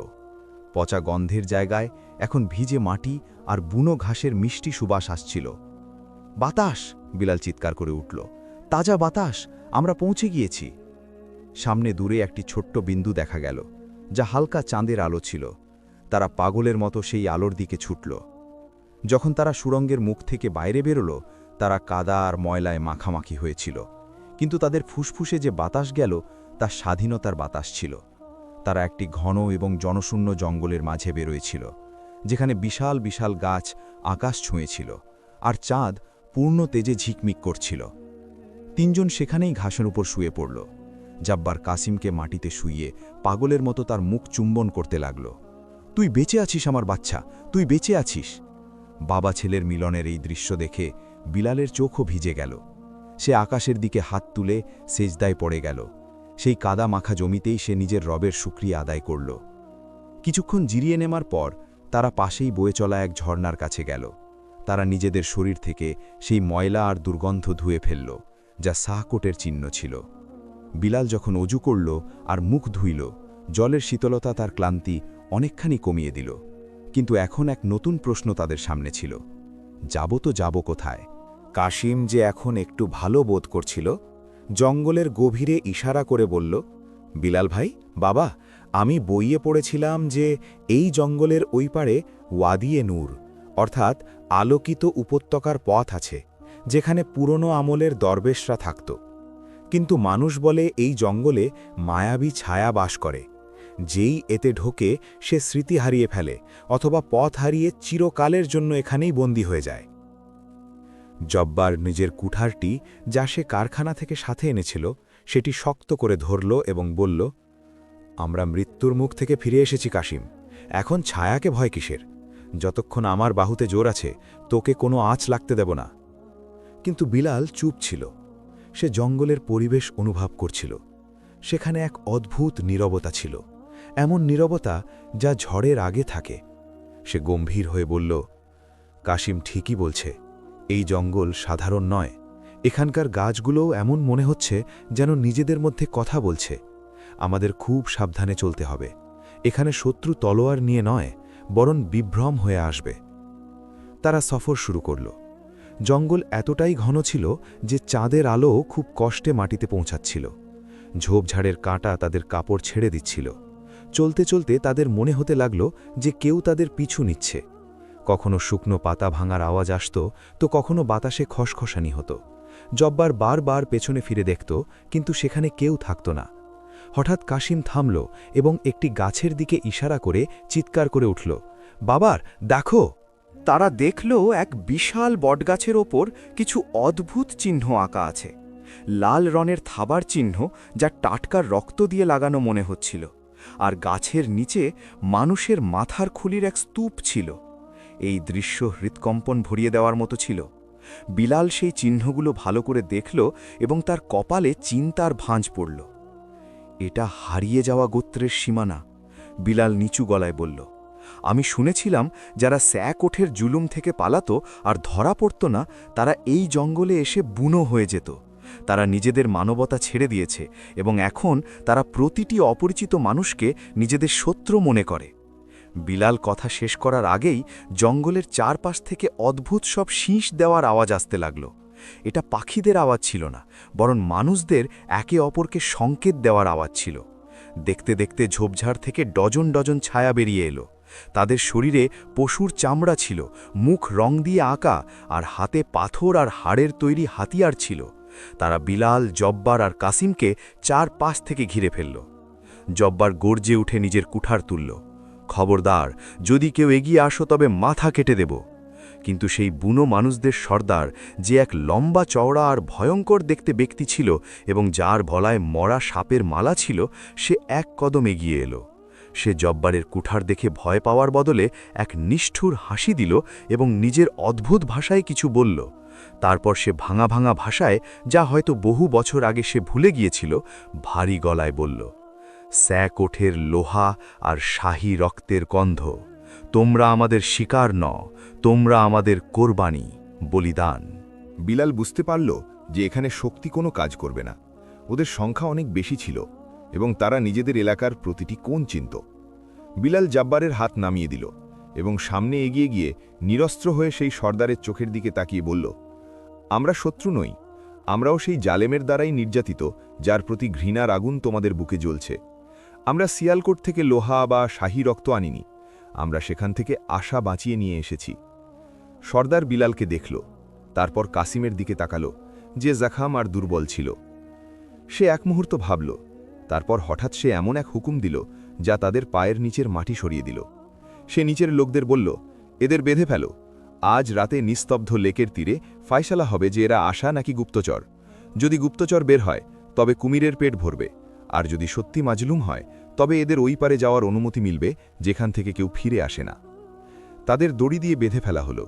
পচা গন্ধের জায়গায় এখন ভিজে মাটি আর বুনো ঘাসের মিষ্টি সুবাস আসছিল। বাতাস! বিলাল চিৎকার করে উঠল, তাজা বাতাস! আমরা পৌঁছে গিয়েছি। সামনে দূরে একটি ছোট্ট বিন্দু দেখা গেল, যা হালকা চাঁদের আলো ছিল। তারা পাগলের মতো সেই আলোর দিকে ছুটল। যখন তারা সুড়ঙ্গের মুখ থেকে বাইরে বেরোল, তারা কাদা আর ময়লায় মাখামাখি হয়েছিল, কিন্তু তাদের ফুসফুসে যে বাতাস গেল তা স্বাধীনতার বাতাস ছিল। তারা একটি ঘন এবং জনশূন্য জঙ্গলের মাঝে বেরোয়েছিল, যেখানে বিশাল বিশাল গাছ আকাশ ছুঁয়েছিল আর চাঁদ পূর্ণ তেজে ঝিকমিক করছিল। তিনজন সেখানেই ঘাসের উপর শুয়ে পড়ল। জব্বার কাসিমকে মাটিতে শুইয়ে পাগলের মতো তার মুখ চুম্বন করতে লাগল। তুই বেঁচে আছিস আমার বাচ্চা, তুই বেঁচে আছিস। বাবা ছেলের মিলনের এই দৃশ্য দেখে বিলালের চোখও ভিজে গেল। সে আকাশের দিকে হাত তুলে সেজদায় পড়ে গেল। সেই কাদা মাখা জমিতেই সে নিজের রবের শুকরিয়া আদায় করল। কিছুক্ষণ জিরিয়ে নেমার পর তারা পাশেই বয়ে চলা এক ঝর্ণার কাছে গেল। তারা নিজেদের শরীর থেকে সেই ময়লা আর দুর্গন্ধ ধুয়ে ফেলল, যা সাহকোটের চিহ্ন ছিল। বিলাল যখন অজু করল আর মুখ ধুইল, জলের শীতলতা তার ক্লান্তি অনেকখানি কমিয়ে দিল। কিন্তু এখন এক নতুন প্রশ্ন তাদের সামনে ছিল, যাব তো যাব কোথায়?
কাশিম যে এখন একটু ভালো বোধ করছিল, জঙ্গলের গভীরে ইশারা করে বলল, বিলাল ভাই, বাবা, আমি বইয়ে পড়েছিলাম যে এই জঙ্গলের ওই পারে ওয়াদিয়ে নূর, অর্থাৎ আলোকিত উপত্যকার পথ আছে, যেখানে পুরনো আমলের দরবেশরা থাকত। কিন্তু মানুষ বলে এই জঙ্গলে মায়াবী ছায়া বাস করে। যেই এতে ঢোকে সে স্মৃতি হারিয়ে ফেলে অথবা পথ হারিয়ে চিরকালের জন্য এখানেই বন্দী হয়ে যায়। জব্বার নিজের কুঠারটি, যা সে কারখানা থেকে সাথে এনেছিল, সেটি শক্ত করে ধরল এবং বলল, আমরা মৃত্যুর মুখ থেকে ফিরে এসেছি কাশিম, এখন ছায়াকে ভয় কিসের? যতক্ষণ আমার বাহুতে জোর আছে, তোকে কোনো আঁচ লাগতে দেব না। কিন্তু বিলাল চুপ ছিল। সে জঙ্গলের পরিবেশ অনুভব করছিল। সেখানে এক অদ্ভুত নীরবতা ছিল, এমন নীরবতা যা ঝড়ের আগে থাকে। সে গম্ভীর হয়ে বলল, কাশিম ঠিকই বলছে, এই জঙ্গল সাধারণ নয়। এখানকার গাছগুলোও এমন মনে হচ্ছে যেন নিজেদের মধ্যে কথা বলছে। আমাদের খুব সাবধানে চলতে হবে। এখানে শত্রু তলোয়ার নিয়ে নয়, বরং বিভ্রম হয়ে আসবে। তারা সফর শুরু করল। জঙ্গল এতটাই ঘন ছিল যে চাঁদের আলো খুব কষ্টে মাটিতে পৌঁছাচ্ছিল। ঝোপঝাড়ের কাঁটা তাদের কাপড় ছেড়ে দিচ্ছিল। চলতে চলতে তাদের মনে হতে লাগল যে কেউ তাদের পিছু নিচ্ছে। কখনো শুকনো পাতা ভাঙার আওয়াজ আসত, তো কখনো বাতাসে খসখসানি হতো। জব্বার বারবার পেছনে ফিরে দেখত, কিন্তু সেখানে কেউ থাকত না। হঠাৎ কাশিম থামল এবং একটি গাছের দিকে ইশারা করে চিৎকার করে উঠল, বাবার, দেখো!
তারা দেখল এক বিশাল বটগাছের ওপর কিছু অদ্ভুত চিহ্ন আঁকা আছে। লাল রঙের থাবার চিহ্ন, যা টাটকার রক্ত দিয়ে লাগানো মনে হচ্ছিল, আর গাছের নিচে মানুষের মাথার খুলির এক স্তূপ ছিল। এই দৃশ্য হৃৎকম্পন ভরিয়ে দেওয়ার মতো ছিল। বিলাল সেই চিহ্নগুলো ভালো করে দেখল এবং তার কপালে চিন্তার ভাঁজ পড়ল। এটা হারিয়ে যাওয়া গোত্রের সীমানা, বিলাল নিচু গলায় বলল। আমি শুনেছিলাম যারা স্যাকোঠের জুলুম থেকে পালাতো আর ধরা পড়ত না, তারা এই জঙ্গলে এসে বুনো হয়ে যেত। তারা নিজেদের মানবতা ছেড়ে দিয়েছে এবং এখন তারা প্রতিটি অপরিচিত মানুষকে নিজেদের শত্রু মনে করে। বিলাল কথা শেষ করার আগেই জঙ্গলের চারপাশ থেকে অদ্ভুত সব শীষ দেওয়ার আওয়াজ আসতে লাগল। এটা পাখিদের আওয়াজ ছিল না, বরং মানুষদের একে অপরকে সংকেত দেওয়ার আওয়াজ ছিল। দেখতে দেখতে ঝোপঝাড় থেকে ডজন ডজন ছায়া বেরিয়ে এলো। তাদের শরীরে পশুর চামড়া ছিল, মুখ রং দিয়ে আঁকা, আর হাতে পাথর আর হাড়ের তৈরি হাতিয়ার ছিল।
তারা বিলাল, জব্বার আর কাসিমকে 4 পাশ থেকে ঘিরে ফেলল। জব্বার গর্জে উঠে নিজের কুঠার তুলল, খবরদার, যদি কেউ এগিয়ে আসো তবে মাথা কেটে দেব। কিন্তু সেই বুনো মানুষদের সর্দার, যে এক লম্বা চওড়া আর ভয়ঙ্কর দেখতে ব্যক্তি ছিল এবং যার ভলায় মরা সাপের মালা ছিল, সে এক কদম এগিয়ে এলো। সে জব্বারের কুঠার দেখে ভয় পাওয়ার বদলে এক নিষ্ঠুর হাসি দিল এবং নিজের অদ্ভুত ভাষায় কিছু বলল। তারপর সে ভাঙা ভাঙা ভাষায়, যা হয়তো বহু বছর আগে সে ভুলে গিয়েছিল, ভারী গলায় বলল, স্যাকোঠের লোহা আর শাহী রক্তের গন্ধ, তোমরা আমাদের শিকার ন, তোমরা আমাদের কোরবানি, বলিদান।
বিলাল বুঝতে পারল যে এখানে শক্তি কোনো কাজ করবে না। ওদের সংখ্যা অনেক বেশি ছিল এবং তারা নিজেদের এলাকার প্রতিটি কোণ চিনত। বিলাল জব্বারের হাত নামিয়ে দিল এবং সামনে এগিয়ে গিয়ে নিরস্ত্র হয়ে সেই সর্দারের চোখের দিকে তাকিয়ে বলল, আমরা শত্রু নই, আমরাও সেই জালেমের দ্বারাই নির্যাতিত যার প্রতি ঘৃণার আগুন তোমাদের বুকে জ্বলছে। আমরা সিয়ালকোট থেকে লোহা বা শাহী রক্ত আনিনি, আমরা সেখান থেকে আশা বাঁচিয়ে নিয়ে এসেছি। সর্দার বিলালকে দেখল, তারপর কাসিমের দিকে তাকালো, যে জাখাম আর দুর্বল ছিল। সে এক মুহূর্ত ভাবল, তারপর হঠাৎ সে এমন এক হুকুম দিল যা তাদের পায়ের নিচের মাটি সরিয়ে দিল। সে নিচের লোকদের বলল, এদের বেঁধে ফেলো। আজ রাতে নিস্তব্ধ লেকের তীরে ফায়সালা হবে যে এরা আশা নাকি গুপ্তচর। যদি গুপ্তচর বের হয় তবে কুমিরের পেট ভরবে, আর যদি সত্যি মাজলুম হয় তবে এদের ওই পারে যাওয়ার অনুমতি মিলবে যেখান থেকে কেউ ফিরে আসে না। তাদের দড়ি দিয়ে বেঁধে ফেলা হলো।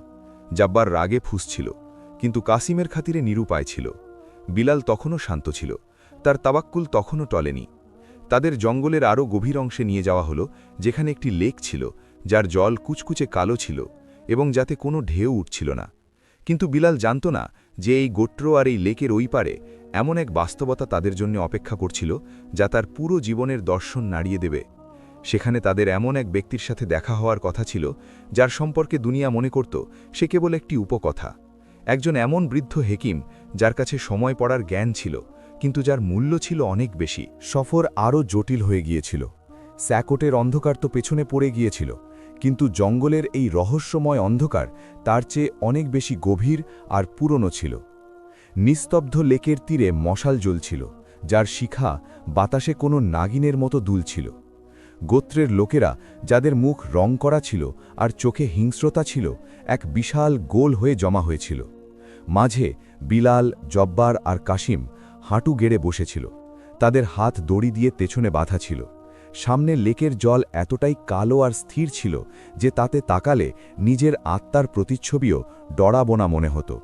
জব্বার রাগে ফুঁসছিল, কিন্তু কাসিমের খাতিরে নিরুপায় ছিল। বিলাল তখনও শান্ত ছিল, তার তাওয়াক্কুল তখনও টলেনি। তাদের জঙ্গলের আরও গভীর অংশে নিয়ে যাওয়া হলো, যেখানে একটি লেক ছিল যার জল কুচকুচে কালো ছিল এবং যাতে কোনো ঢেউ উঠছিল না। কিন্তু বিলাল জানত না যে এই গোট্র আর এই লেকের ওই পারে এমন এক বাস্তবতা তাদের জন্য অপেক্ষা করছিল যা তার পুরো জীবনের দর্শন নাড়িয়ে দেবে। সেখানে তাদের এমন এক ব্যক্তির সাথে দেখা হওয়ার কথা ছিল যার সম্পর্কে দুনিয়া মনে করত সে কেবল একটি উপকথা। একজন এমন বৃদ্ধ হেকিম যার কাছে সময় পড়ার জ্ঞান ছিল, কিন্তু যার মূল্য ছিল অনেক বেশি।
সফর আরও জটিল হয়ে গিয়েছিল। স্যাকোটের অন্ধকার তো পেছনে পড়ে গিয়েছিল, কিন্তু জঙ্গলের এই রহস্যময় অন্ধকার তার চেয়ে অনেক বেশি গভীর আর পুরনো ছিল। নিস্তব্ধ লেকের তীরে মশাল জ্বলছিল, যার শিখা বাতাসে কোনো নাগিনের মতো দুলছিল। গোত্রের লোকেরা, যাদের মুখ রং করা ছিল আর চোখে হিংস্রতা ছিল, এক বিশাল গোল হয়ে জমা হয়েছিল। মাঝে বিলাল, জব্বার আর কাসিম হাঁটু গেড়ে বসেছিল। তাদের হাত দড়ি দিয়ে পেছনে বাঁধা ছিল। সামনে লেকের জল এতটাই কালো আর স্থির ছিল যে তাতে তাকালে নিজের আত্মার প্রতিচ্ছবিও ডরাবোনা মনে হতো।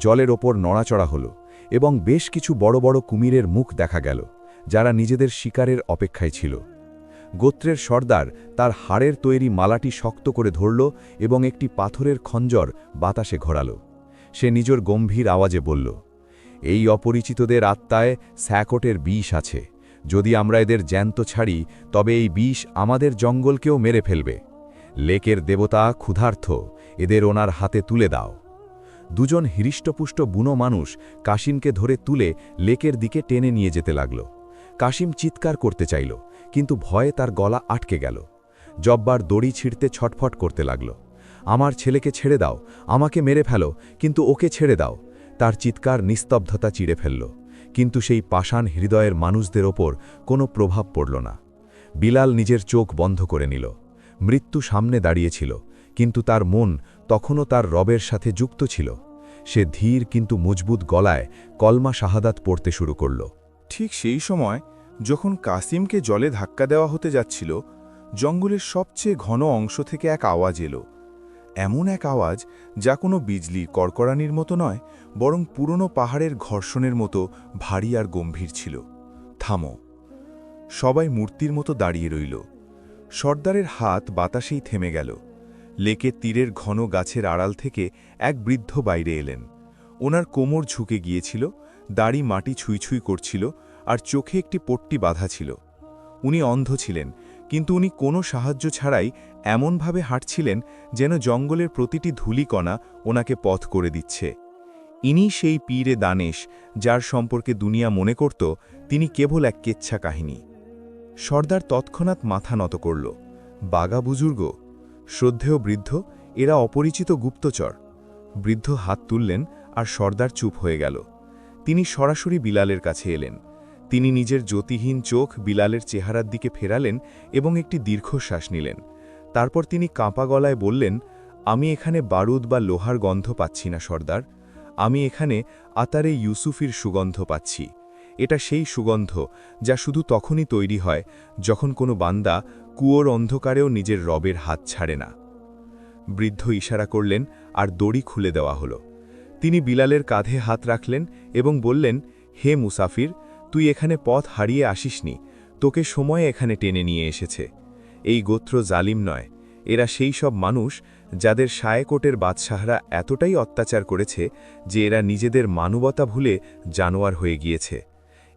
জলের ওপর নড়াচড়া হলো এবং বেশ কিছু বড় বড় কুমিরের মুখ দেখা গেল, যারা নিজেদের শিকারের অপেক্ষায় ছিল। গোত্রের সর্দার তার হাড়ের তৈরি মালাটি শক্ত করে ধরল এবং একটি পাথরের খঞ্জর বাতাসে ঘোরাল। সে নিজের গম্ভীর আওয়াজে বলল, এই অপরিচিতদের আত্মায় স্যাকোটের বিষ আছে। যদি আমরা এদের জ্যান্ত ছাড়ি তবে এই বিষ আমাদের জঙ্গলকেও মেরে ফেলবে। লেকের দেবতা ক্ষুধার্থ, এদের ওনার হাতে তুলে দাও। দুজন হৃষ্টপুষ্ট বুনো মানুষ কাসিমকে ধরে তুলে লেকের দিকে টেনে নিয়ে যেতে লাগল। কাসিম চিৎকার করতে চাইল, কিন্তু ভয়ে তার গলা আটকে গেল। জব্বার দড়ি ছিঁড়তে ছটফট করতে লাগল, আমার ছেলেকে ছেড়ে দাও, আমাকে মেরে ফেলো, কিন্তু ওকে ছেড়ে দাও। তার চিৎকার নিস্তব্ধতা চিড়ে ফেলল, কিন্তু সেই পাষাণ হৃদয়ের মানুষদের ওপর কোনো প্রভাব পড়ল না। বিলাল নিজের চোখ বন্ধ করে নিল। মৃত্যু সামনে দাঁড়িয়েছিল, কিন্তু তার মন তখনও তার রবের সাথে যুক্ত ছিল। সে ধীর কিন্তু মজবুত গলায় কলমা শাহাদাত পড়তে শুরু করল।
ঠিক সেই সময় যখন কাসিমকে জলে ধাক্কা দেওয়া হতে যাচ্ছিল, জঙ্গলের সবচেয়ে ঘন অংশ থেকে এক আওয়াজ এলো। এমন এক আওয়াজ যা কোনো বিজলির কড়কড়ানির মতো নয়, বরং পুরনো পাহাড়ের ঘর্ষণের মতো ভারী আর গম্ভীর ছিল। থামো! সবাই মূর্তির মতো দাঁড়িয়ে রইল। সর্দারের হাত বাতাসেই থেমে গেল। লেকের তীরের ঘন গাছের আড়াল থেকে এক বৃদ্ধ বাইরে এলেন। ওনার কোমর ঝুঁকে গিয়েছিল, দাড়ি মাটি ছুঁই ছুঁই করছিল, আর চোখে একটি পট্টি বাঁধা ছিল। উনি অন্ধ ছিলেন, কিন্তু উনি কোনো সাহায্য ছাড়াই এমনভাবে হাঁটছিলেন যেন জঙ্গলের প্রতিটি ধূলিকণা ওনাকে পথ করে দিচ্ছে। ইনি সেই পীরে দানেশ যার সম্পর্কে দুনিয়া মনে করত তিনি কেবল এক কেচ্ছা কাহিনী। সর্দার তৎক্ষণাৎ মাথা নত করল। বাগা বুজুর্গ, শ্রদ্ধেয় বৃদ্ধ, এরা অপরিচিত গুপ্তচর। বৃদ্ধ হাত তুললেন আর সর্দার চুপ হয়ে গেল।
তিনি সরাসরি বিলালের কাছে এলেন। তিনি নিজের জ্যোতিহীন চোখ বিলালের চেহারার দিকে ফেরালেন এবং একটি দীর্ঘশ্বাস নিলেন। তারপর তিনি কাঁপা গলায় বললেন, আমি এখানে বারুদ বা লোহার গন্ধ পাচ্ছি না সর্দার, আমি এখানে আতারে ইউসুফির সুগন্ধ পাচ্ছি। এটা সেই সুগন্ধ যা শুধু তখনই তৈরি হয় যখন কোনো বান্দা কুয়োর অন্ধকারেও নিজের রবের হাত ছাড়ে না। বৃদ্ধ ইশারা করলেন আর দড়ি খুলে দেওয়া হলো। তিনি বিলালের কাঁধে হাত রাখলেন এবং বললেন, হে মুসাফির, তুই এখানে পথ হারিয়ে আসিসনি, তোকে সময় এখানে টেনে নিয়ে এসেছে। এই গোত্র জালিম নয়, এরা সেই সব মানুষ যাদের শায়েকোটের বাদশাহরা এতটাই অত্যাচার করেছে যে এরা নিজেদের মানবতা ভুলে জানোয়ার হয়ে গিয়েছে।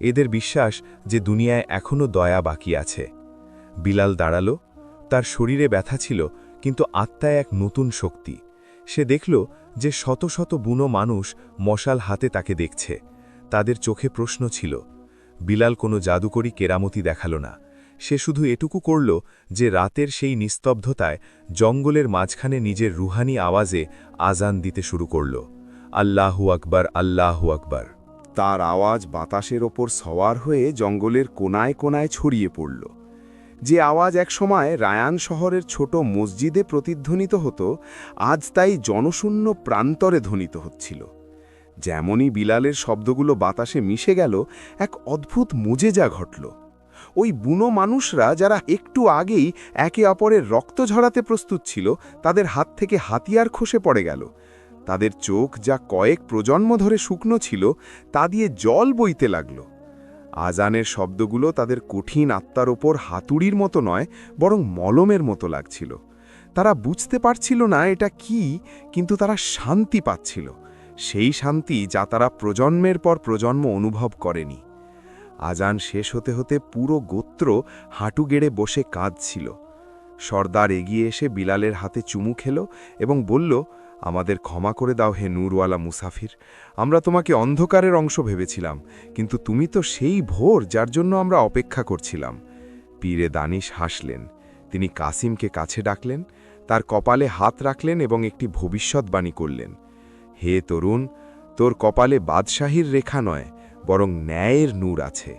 এদের বিশ্বাস যে দুনিয়ায় এখনও দয়া বাকি আছে। বিলাল দাঁড়ালো, তার শরীরে ব্যথা ছিল কিন্তু আত্মায় এক নতুন শক্তি। সে দেখল যে শত শত বুনো মানুষ মশাল হাতে তাকে দেখছে। তাদের চোখে প্রশ্ন ছিল। বিলাল কোনো জাদুকরী কেরামতি দেখাল না, সে শুধু এটুকু করল যে রাতের সেই নিস্তব্ধতায় জঙ্গলের মাঝখানে নিজের রুহানি আওয়াজে আজান দিতে শুরু করল, আল্লাহু আকবার, আল্লাহু আকবার।
তার আওয়াজ বাতাসের ওপর সওয়ার হয়ে জঙ্গলের কোনায় কোনায় ছড়িয়ে পড়ল। যে আওয়াজ একসময় রায়ান শহরের ছোট মসজিদে প্রতিধ্বনিত হতো, আজ তাই জনশূন্য প্রান্তরে ধ্বনিত হচ্ছিল। যেমনই বিলালের শব্দগুলো বাতাসে মিশে গেল, এক অদ্ভুত মুজেজা ঘটল। ওই বুনো মানুষরা যারা একটু আগেই একে অপরের রক্ত ঝরাতে প্রস্তুত ছিল, তাদের হাত থেকে হাতিয়ার খসে পড়ে গেল। তাদের চোখ যা কয়েক প্রজন্ম ধরে শুকনো ছিল, তা দিয়ে জল বইতে লাগল। আজানের শব্দগুলো তাদের কঠিন আত্মার ওপর হাতুড়ির মতো নয়, বরং মলমের মতো লাগছিল। তারা বুঝতে পারছিল না এটা কি, কিন্তু তারা শান্তি পাচ্ছিল, সেই শান্তি যা তারা প্রজন্মের পর প্রজন্ম অনুভব করেনি। আজান শেষ হতে হতে পুরো গোত্র হাঁটু গেড়ে বসে কাঁদছিল। সর্দার এগিয়ে এসে বিলালের হাতে চুমু খেল এবং বলল, আমাদের ক্ষমা করে দাও হে নূরওয়ালা মুসাফির, আমরা তোমাকে অন্ধকারের অংশ ভেবেছিলাম, কিন্তু তুমি তো সেই ভোর যার জন্য আমরা অপেক্ষা করছিলাম। পীরে দানিশ হাসলেন। তিনি কাসিমকে কাছে ডাকলেন, তার কপালে হাত রাখলেন এবং একটি ভবিষ্যৎবাণী করলেন, হে তরুণ, তোর কপালে বাদশাহীর রেখা নয়, বরং ন্যায়ের নূর আছে।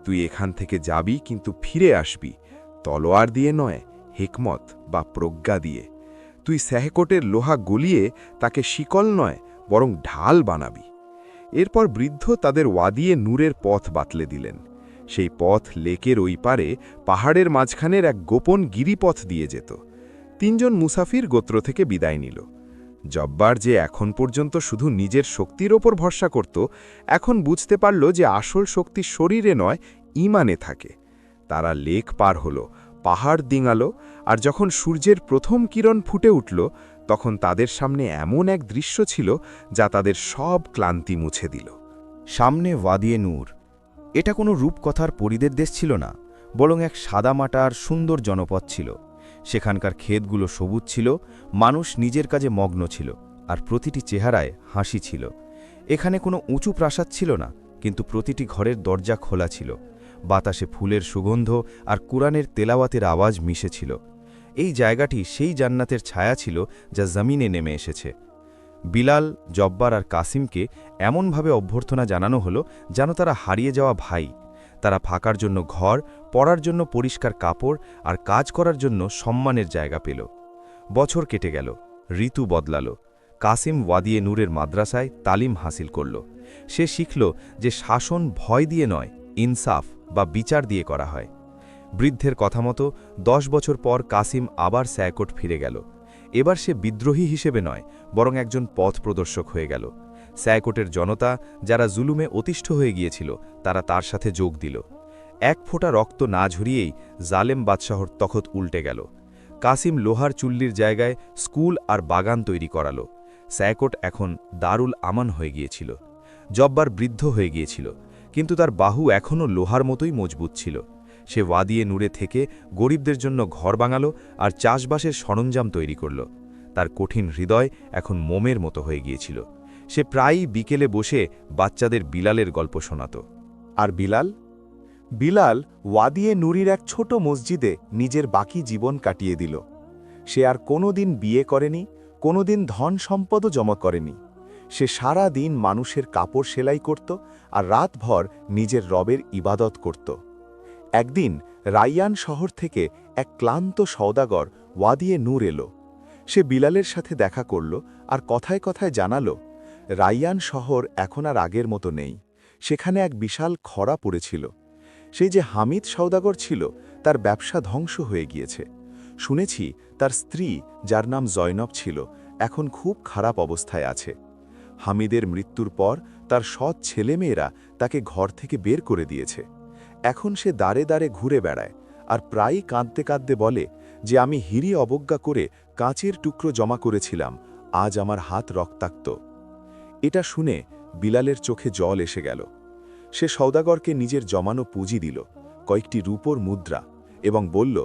তুই এখান থেকে যাবি, কিন্তু ফিরে আসবি তলোয়ার দিয়ে নয়, হিকমত বা প্রজ্ঞা দিয়ে। তুই স্যাহকোটের লোহা গলিয়ে তাকে শিকল নয়, বরং ঢাল বানাবি। এরপর বৃদ্ধ তাদের ওয়াদিয়ে নূরের পথ বাতলে দিলেন। সেই পথ লেকের ওই পারে পাহাড়ের মাঝখানের এক গোপন গিরিপথ দিয়ে যেত। তিনজন মুসাফির গোত্র থেকে বিদায় নিল। জব্বার যে এখন পর্যন্ত শুধু নিজের শক্তির ওপর ভরসা করত, এখন বুঝতে পারল যে আসল শক্তি শরীরে নয়, ঈমানে থাকে। তারা লেক পার হল, পাহাড় ডিঙাল, আর যখন সূর্যের প্রথম কিরণ ফুটে উঠল, তখন তাদের সামনে এমন এক দৃশ্য ছিল যা তাদের সব ক্লান্তি মুছে দিল।
সামনে ওয়াদিয়ে নূর। এটা কোনো রূপকথার পরিদের দেশ ছিল না, বরং এক সাদামাটার সুন্দর জনপদ ছিল। সেখানকার ক্ষেতগুলো সবুজ ছিল, মানুষ নিজের কাজে মগ্ন ছিল, আর প্রতিটি চেহারায় হাসি ছিল। এখানে কোনো উঁচু প্রাসাদ ছিল না, কিন্তু প্রতিটি ঘরের দরজা খোলা ছিল। বাতাসে ফুলের সুগন্ধ আর কুরআনের তেলাওয়াতের আওয়াজ মিশেছিল। এই জায়গাটি সেই জান্নাতের ছায়া ছিল যা জমিনে নেমে এসেছে। বিলাল, জব্বার আর কাসিমকে এমনভাবে অভ্যর্থনা জানানো হলো যেন তারা হারিয়ে যাওয়া ভাই। তারা থাকার জন্য ঘর, পড়ার জন্য পরিষ্কার কাপড় আর কাজ করার জন্য সম্মানের জায়গা পেল। বছর কেটে গেল, ঋতু বদলাল। কাসিম ওয়াদিয়ে নূরের মাদ্রাসায় তালিম হাসিল করল। সে শিখল যে শাসন ভয় দিয়ে নয়, ইনসাফ বা বিচার দিয়ে করা হয়। বৃদ্ধের কথা মতো 10 বছর পর কাসিম আবার স্যাকোট ফিরে গেল। এবার সে বিদ্রোহী হিসেবে নয়, বরং একজন পথ প্রদর্শক হয়ে গেল। স্যাকোটের জনতা, যারা জুলুমে অতিষ্ঠ হয়ে গিয়েছিল, তারা তার সাথে যোগ দিল। এক ফোঁটা রক্ত না ঝরিয়েই জালেম বাদশাহর তখত উল্টে গেল। কাসিম লোহার চুল্লির জায়গায় স্কুল আর বাগান তৈরি করালো। স্যাকোট এখন দারুল আমান হয়ে গিয়েছিল। জব্বার বৃদ্ধ হয়ে গিয়েছিল, কিন্তু তার বাহু এখনও লোহার মতোই মজবুত ছিল। সে ওয়াদিয়ে নূরে থেকে গরিবদের জন্য ঘর বানালো আর চাষবাসের সরঞ্জাম তৈরি করল। তার কঠিন হৃদয় এখন মোমের মতো হয়ে গিয়েছিল। সে প্রায়ই বিকেলে বসে বাচ্চাদের বিলালের গল্প শোনাত।
আর বিলাল? বিলাল ওয়াদিয়ে নুরির এক ছোট মসজিদে নিজের বাকি জীবন কাটিয়ে দিল। সে আর কোনোদিন বিয়ে করেনি, কোনোদিন ধন সম্পদও জমা করেনি।
সে সারা দিন মানুষের কাপড় সেলাই করত আর রাতভর নিজের রবের ইবাদত করত। একদিন রাইয়ান শহর থেকে এক ক্লান্ত সওদাগর ওয়াদিয়ে নূর এলো। সে বিলালের সাথে দেখা করল আর কথায় কথায় জানালো, রাইয়ান শহর এখন আর আগের মতো নেই। সেখানে এক বিশাল খরা পড়েছিল। সেই যে হামিদ সওদাগর ছিল, তার ব্যবসা ধ্বংস হয়ে গিয়েছে। শুনেছি তার স্ত্রী, যার নাম জয়নব ছিল, এখন খুব খারাপ অবস্থায় আছে। হামিদের মৃত্যুর পর তার সৎ ছেলেমেয়েরা তাকে ঘর থেকে বের করে দিয়েছে। এখন সে দাঁড়ে দাঁড়ে ঘুরে বেড়ায় আর প্রায়ই কাঁদতে কাঁদতে বলে যে আমি হিরি অবজ্ঞা করে কাঁচের টুকরো জমা করেছিলাম, আজ আমার হাত রক্তাক্ত। এটা শুনে বিলালের চোখে জল এসে গেল। সে সওদাগরকে নিজের জমানো পুঁজি দিল, কয়েকটি রূপোর মুদ্রা, এবং বলল,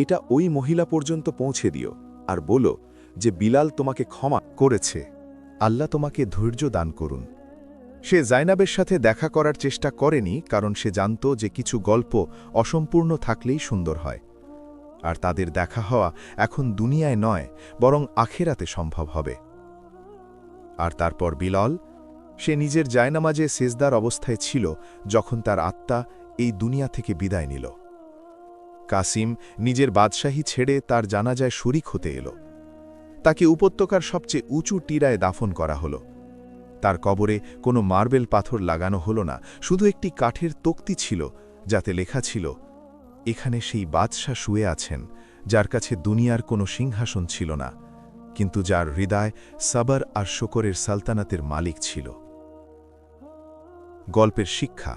এটা ওই মহিলা পর্যন্ত পৌঁছে দিও আর বলো যে বিলাল তোমাকে ক্ষমা
করেছে। আল্লাহ তোমাকে ধৈর্য দান করুন। সে জাইনাবের সাথে দেখা করার চেষ্টা করেনি, কারণ সে জানত যে কিছু গল্প অসম্পূর্ণ থাকলেই সুন্দর হয়। আর তাদের দেখা হওয়া এখন দুনিয়ায় নয়, বরং আখেরাতে সম্ভব হবে। আর তারপর বিলাল, সে নিজের জায়নামাজে সেজদার অবস্থায় ছিল যখন তার আত্মা এই দুনিয়া থেকে বিদায় নিল। কাসিম নিজের বাদশাহী ছেড়ে তার জানাজায় শরিক হতে এলো। তাকে উপত্যকার সবচেয়ে উঁচু টিরায় দাফন করা হলো। তার কবরে কোনো মার্বেল পাথর লাগানো হলো না, শুধু একটি কাঠের তক্তি ছিল, যাতে লেখা ছিল, এখানে সেই বাদশাহ শুয়ে আছেন যার কাছে দুনিয়ার কোনো সিংহাসন ছিল না, কিন্তু যার হৃদয় সাবর আর শকরের সালতানাতের মালিক ছিল। গল্পের শিক্ষা।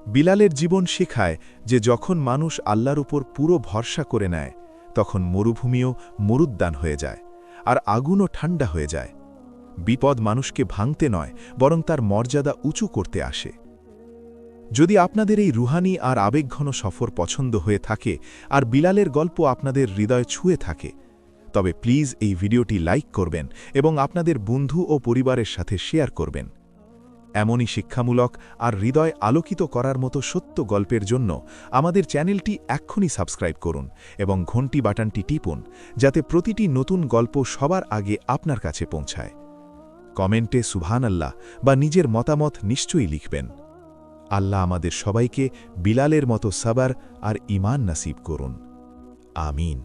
বিলালের জীবন শেখায় যে যখন মানুষ আল্লাহর উপর পুরো ভরসা করে নেয়, তখন মরুভূমিও মরুদ্যান হয়ে যায়, আর আগুনও ঠান্ডা হয়ে যায়। বিপদ মানুষকে ভাঙতে নয়, বরং তার মর্যাদা উঁচু করতে আসে। যদি আপনাদের এই রুহানি আর আবেগঘন সফর পছন্দ হয়ে থাকে আর বিলালের গল্প আপনাদের হৃদয় ছুঁয়ে থাকে, তবে প্লিজ এই ভিডিওটি লাইক করবেন এবং আপনাদের বন্ধু ও পরিবারের সাথে শেয়ার করবেন। এমনই শিক্ষামূলক আর হৃদয় আলোকিত করার মতো সত্য গল্পের জন্য আমাদের চ্যানেলটি এক্ষুনি সাবস্ক্রাইব করুন এবং ঘণ্টি বাটনটি টিপুন, যাতে প্রতিটি নতুন গল্প সবার আগে আপনার কাছে পৌঁছায়। কমেন্টে সুবহানাল্লাহ বা নিজের মতামত নিশ্চয়ই লিখবেন। আল্লাহ আমাদের সবাইকে বিলালের মতো সাবার আর ঈমান নসিব করুন। আমিন।